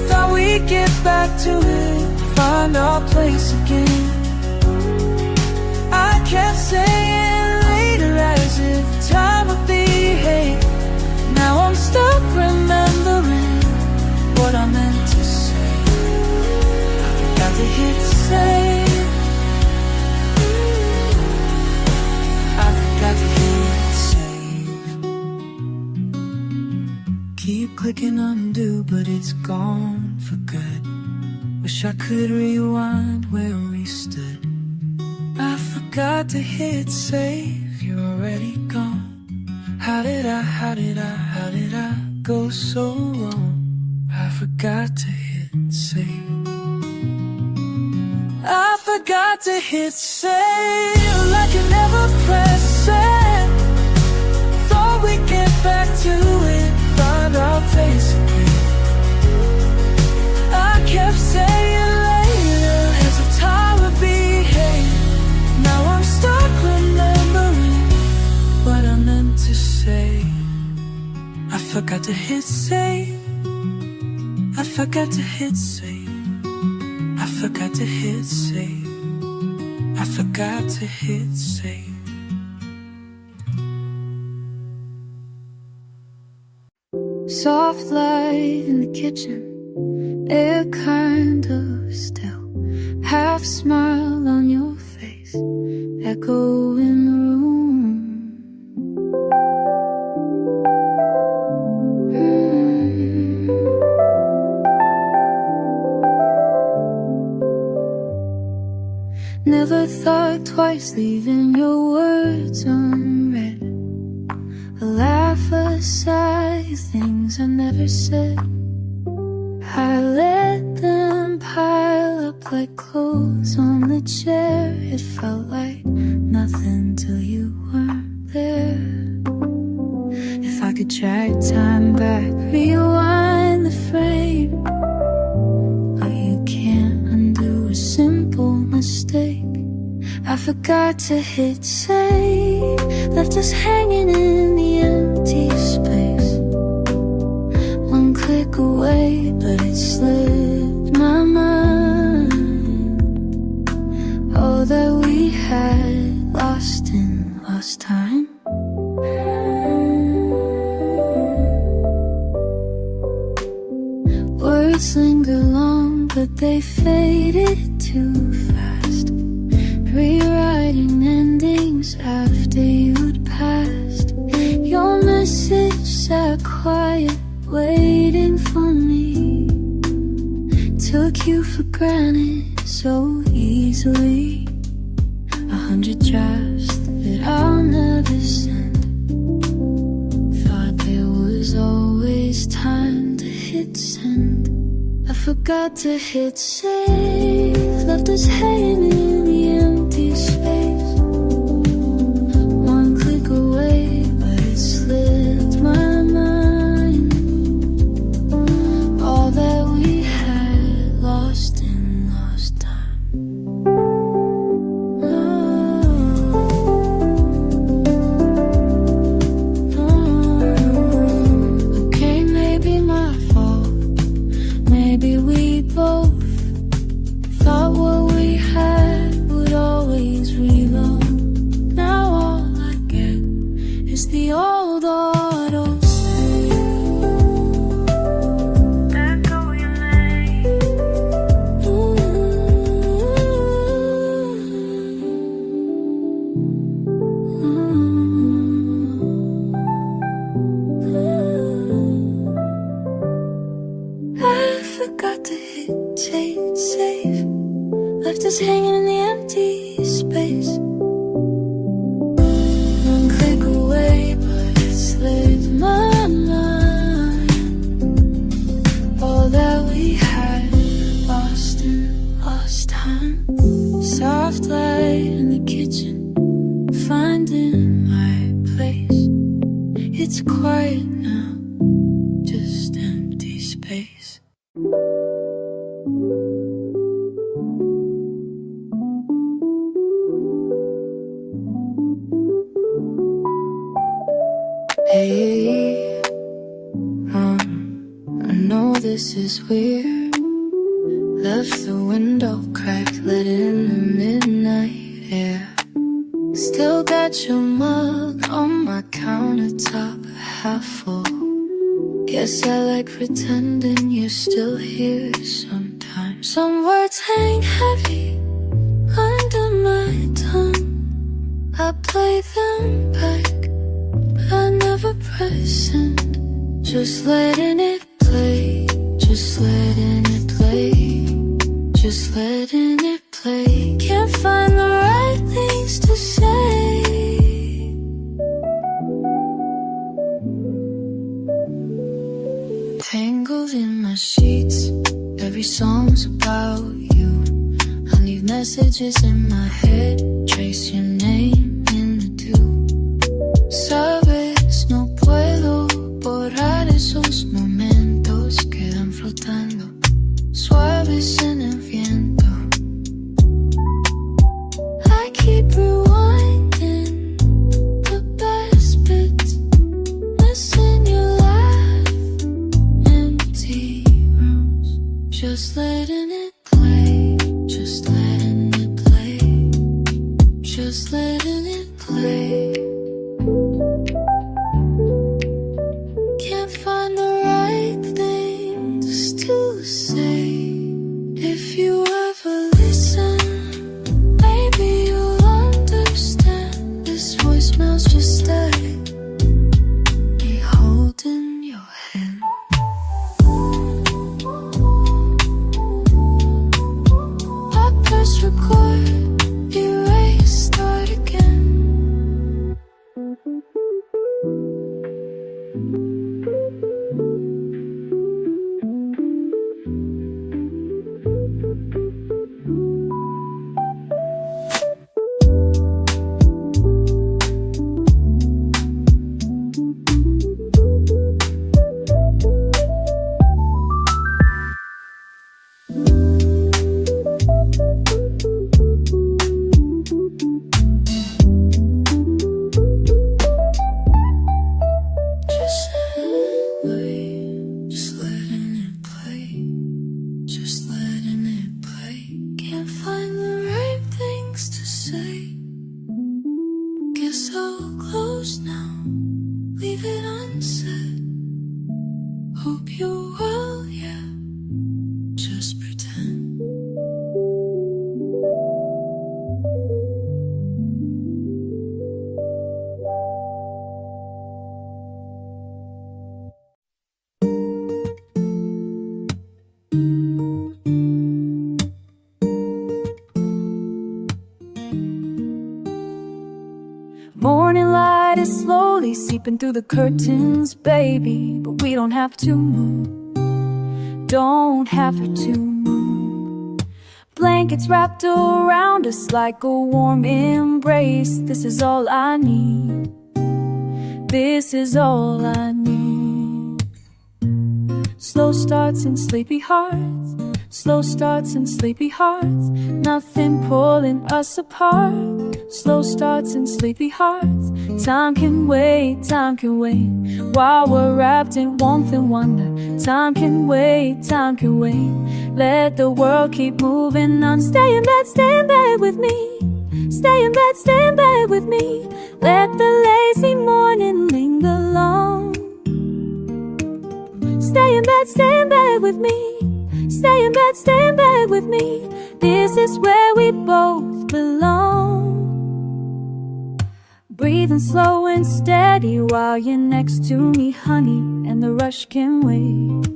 Thought we'd get back to it, find our place again. I kept saying later as if time would behave. Now I'm stuck remembering what I meant to say. I forgot to hit save. I forgot to hit save. Keep clicking undo, but it's gone for good. Wish I could rewind where we stood. I forgot to hit save, you're already gone. How did I go so wrong? I forgot to hit save. I forgot to hit save, like you never pressed send. Thought we'd get back to it, find our place again. I kept saying later, as if time would behave. Now I'm stuck remembering what I meant to say. I forgot to hit save. I forgot to hit save. I forgot to hit save. I forgot to hit save. Soft light in the kitchen, air kind of still. Half smile on your face, echo in the room. Never thought twice, leaving your words unread. A laugh, a sigh, things I never said. I let them pile up like clothes on the chair. It felt like nothing till you weren't there. If I could drag time back, rewind the frame, but you can't undo a simple mistake. I forgot to hit save, left us hanging in the empty space. One click away, but it slipped my mind. All that we had lost in lost time. Words linger long, but they faded too fast. Rewriting endings after you'd passed. Your message sat quiet, waiting for me. Took you for granted so easily. 100 drafts that I'll never send. forgot to hit save, left us hanging in the empty space. One click away, but it slipped my mind. All that we had lost in lost time. Okay, maybe my fault. Maybe we both thought what we had would always reload. Now all I get is the old auto save. Echoing late. I forgot to hit take save, left us hanging in the empty space. One click away, but it slipped my mind. All that we had lost in lost time. Soft light in the kitchen, finding my place. It's quiet now, just empty space. Hey, I know this is weird. Left the window cracked, let in the midnight air. Still got your mug on my countertop, half full. Guess I like pretending you're still here sometimes. Some words hang heavy under my tongue. I play them back, I never press send. Just letting it play, just letting it play, just letting it play. Can't find the right things to say. Tangled in my sheets, every song's about you. I leave messages in my head, trace your name in the dew. Sabes, no puedo borrar esos momentos, quedan flotando, suaves en el viento. I keep rewinding the best bits, missing your laugh, empty rooms, just letting it play, just letting it play, just letting it play. Can't find the right things to say. If you ever listen, maybe you'll understand. This voicemail's just static, me holding your hand. I press record, erase, start again. Just letting it play, just letting it play. Can't find the right things to say. Guess I'll close now, leave it unsaid. Hope you're well, yeah, just pretend. Morning light is slowly seeping through the curtains, baby, but we don't have to move. don't have to move. Blankets wrapped around us like a warm embrace. This is all I need. This is all I need. Slow starts and sleepy hearts. Slow starts and sleepy hearts. Nothing pulling us apart. Slow starts and sleepy hearts. Time can wait, time can wait. While we're wrapped in warmth and wonder. Time can wait, time can wait. Let the world keep moving on. Stay in bed with me. Stay in bed with me. Let the lazy morning linger long. Stay in bed with me. Stay in bed with me. This is where we both belong. Breathing slow and steady while you're next to me, honey. And the rush can wait.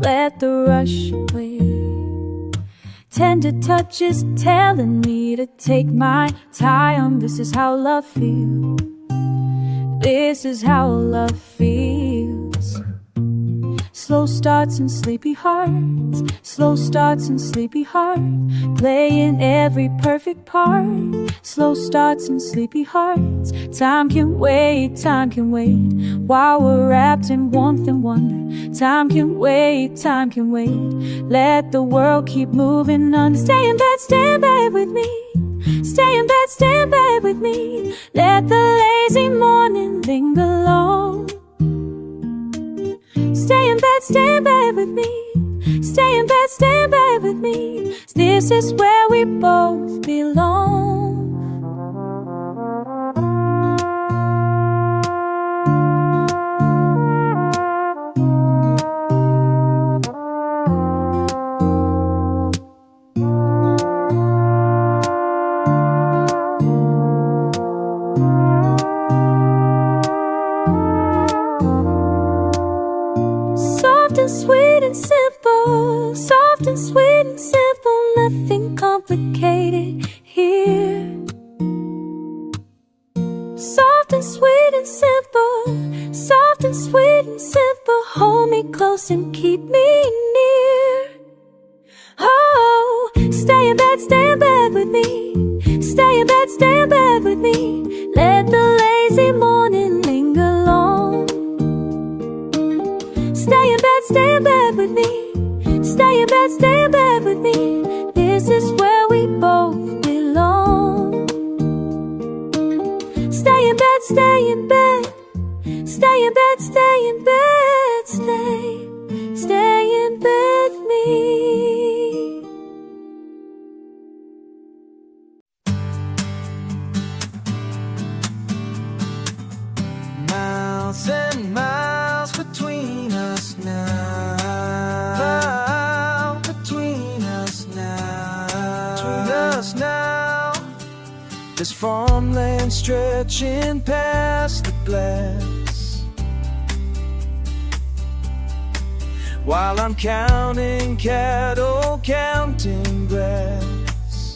Let the rush wait. Tender touches telling me to take my time. This is how love feels. This is how love feels. Slow starts and sleepy hearts. Slow starts and sleepy hearts. Playing every perfect part. Slow starts and sleepy hearts. Time can wait, time can wait. While we're wrapped in warmth and wonder. Time can wait, time can wait. Let the world keep moving on. Stay in bed with me. Stay in bed with me. Let the lazy morning linger long. Stay in bed with me. Stay in bed with me. This is where we both belong. Sweet and simple, soft and sweet and simple, nothing complicated here. Soft and sweet and simple, soft and sweet and simple, hold me close and keep me near. Oh, stay in bed with me. Stay in bed with me. Let the lazy morning linger long. Stay in bed with me. Stay in bed with me. This is where we both belong. Stay in bed, stay in bed. Stay in bed, stay in bed. Stay in bed with me. Miles and miles between us now. Between us now. There's farmland stretching past the glass, while I'm counting cattle, counting grass.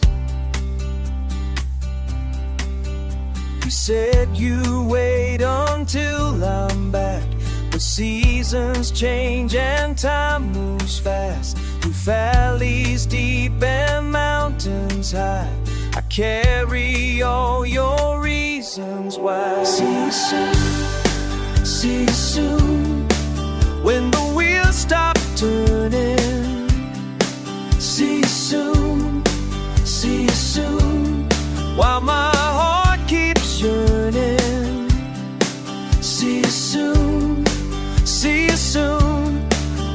You said you wait until I'm back, but seasons change and time moves fast. Through valleys deep and mountains high, I carry all your reasons why. See you soon, see you soon, when the wheels stop turning. See you soon, while my heart keeps yearning. See you soon,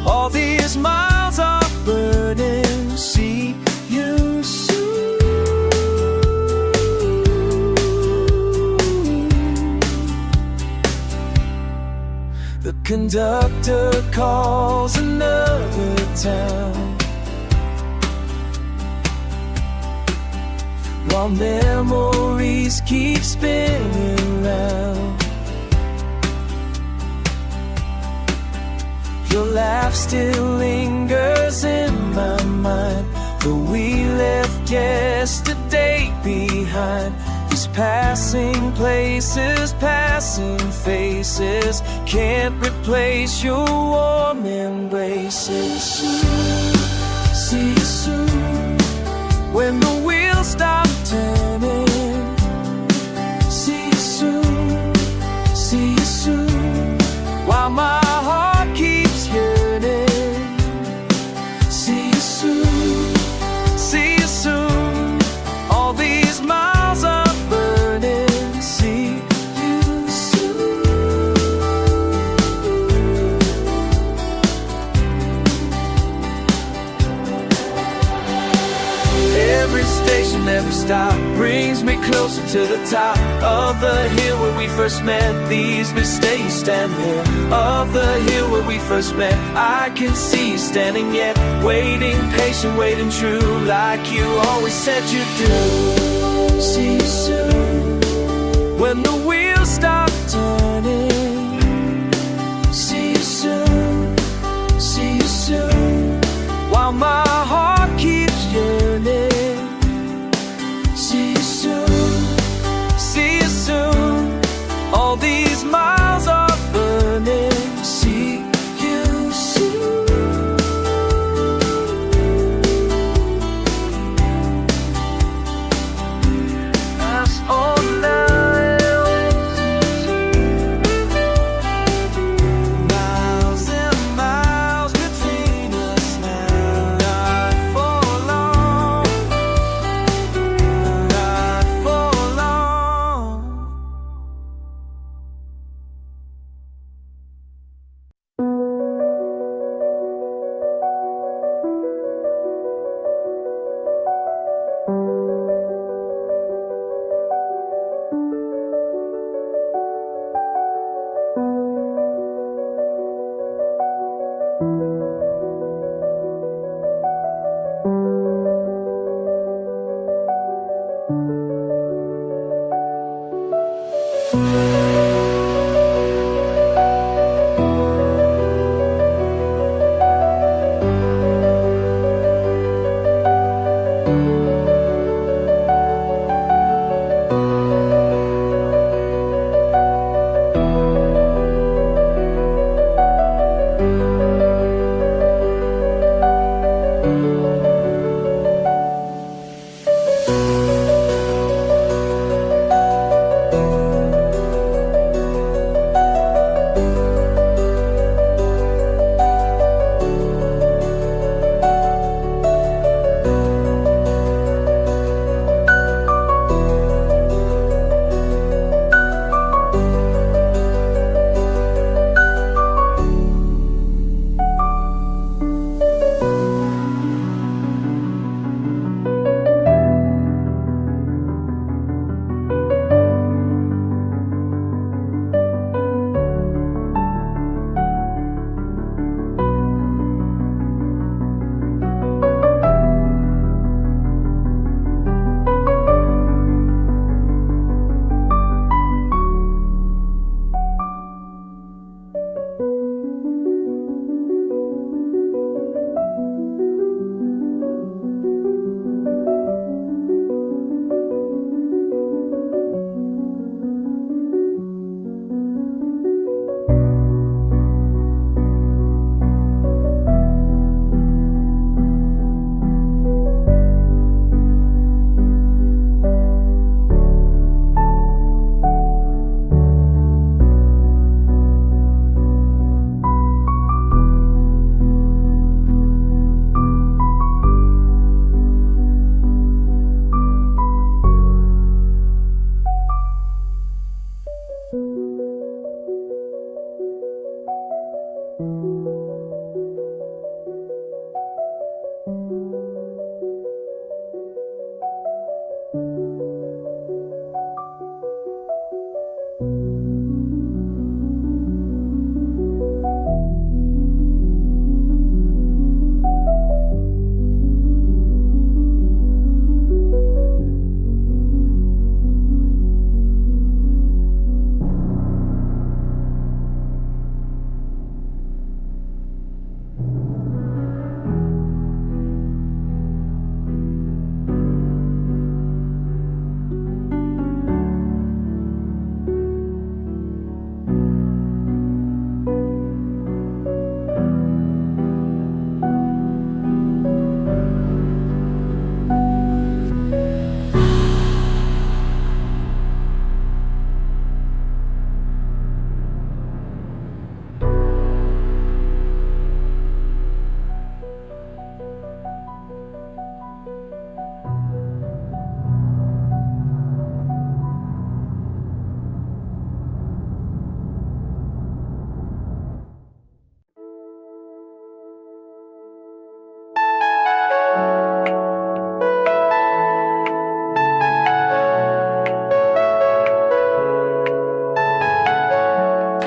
all these miles are burning. See you soon. The conductor calls another town, while memories keep spinning round. Your laugh still lingers in my mind, though we left yesterday behind. These passing places, passing faces, faces can't replace your warm embraces. See you soon, when the wheels stop turning. See you soon, see you soon, while my heart keeps yearning. See you soon, see you soon, all these miles are burning. See you soon. Every station, every stop brings me closer to the top of the hill where we first met. These mistakes stand there of the hill where we first met. I can see you standing yet, waiting patient, waiting true, like you always said you'd do. See you soon, when the wheels stop turning. See you soon, see you soon, while my heart keeps yearning. See you soon, see you soon, all these miles are burning. See you soon. That's all now. Miles and miles between us now. Not for long, not for long.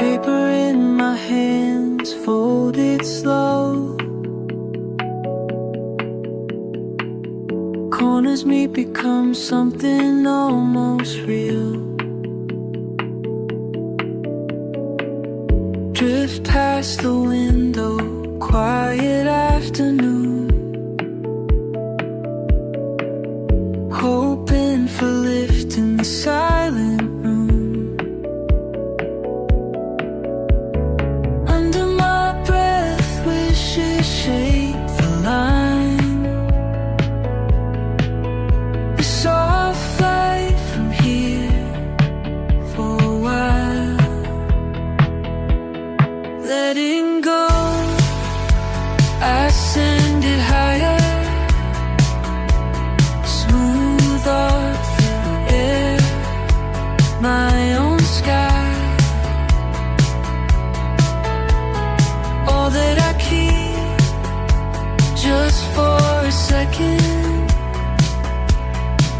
Paper in my hands, folded slow. Corners meet, become something almost real. Drift past the window, quiet afternoon. Hoping for lift in the silent room. Under my breath, wishes shape the line. A soft flight from here for a while. Letting go, I send it higher. Smooth off the air, my own sky. All that I keep, just for a second.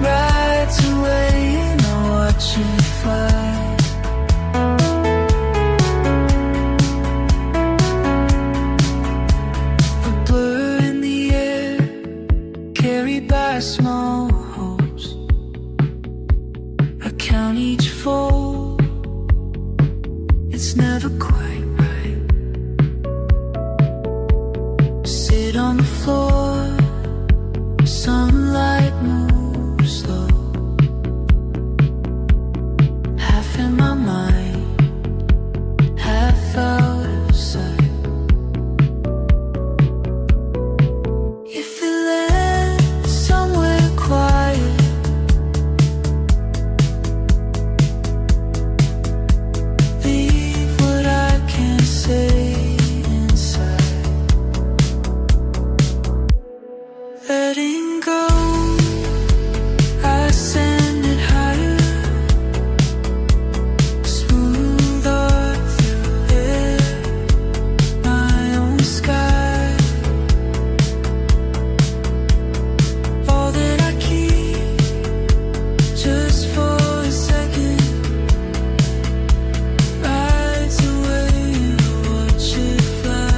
Rides away and I watch it fly. A blur in the air, carried by small hopes. I count each fold, it's never quite right. Sit on the floor, sunlight moves slow. Half in my mind, half out of sight. If it lands somewhere quiet, leave what I can't say inside. Letting go, I send it higher. Smooth on through air, my own sky. All that I keep, just for a second. Rides away and I watch it fly.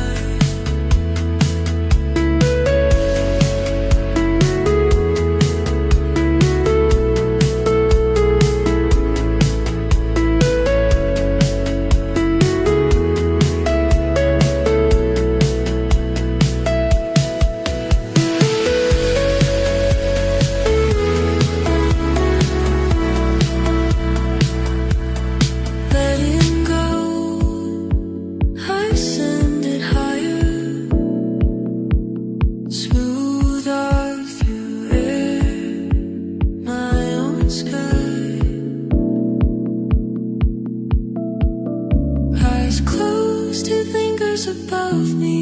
Letting go, I send it higher. Smooth on through air, my own sky. Eyes closed, it lingers above me.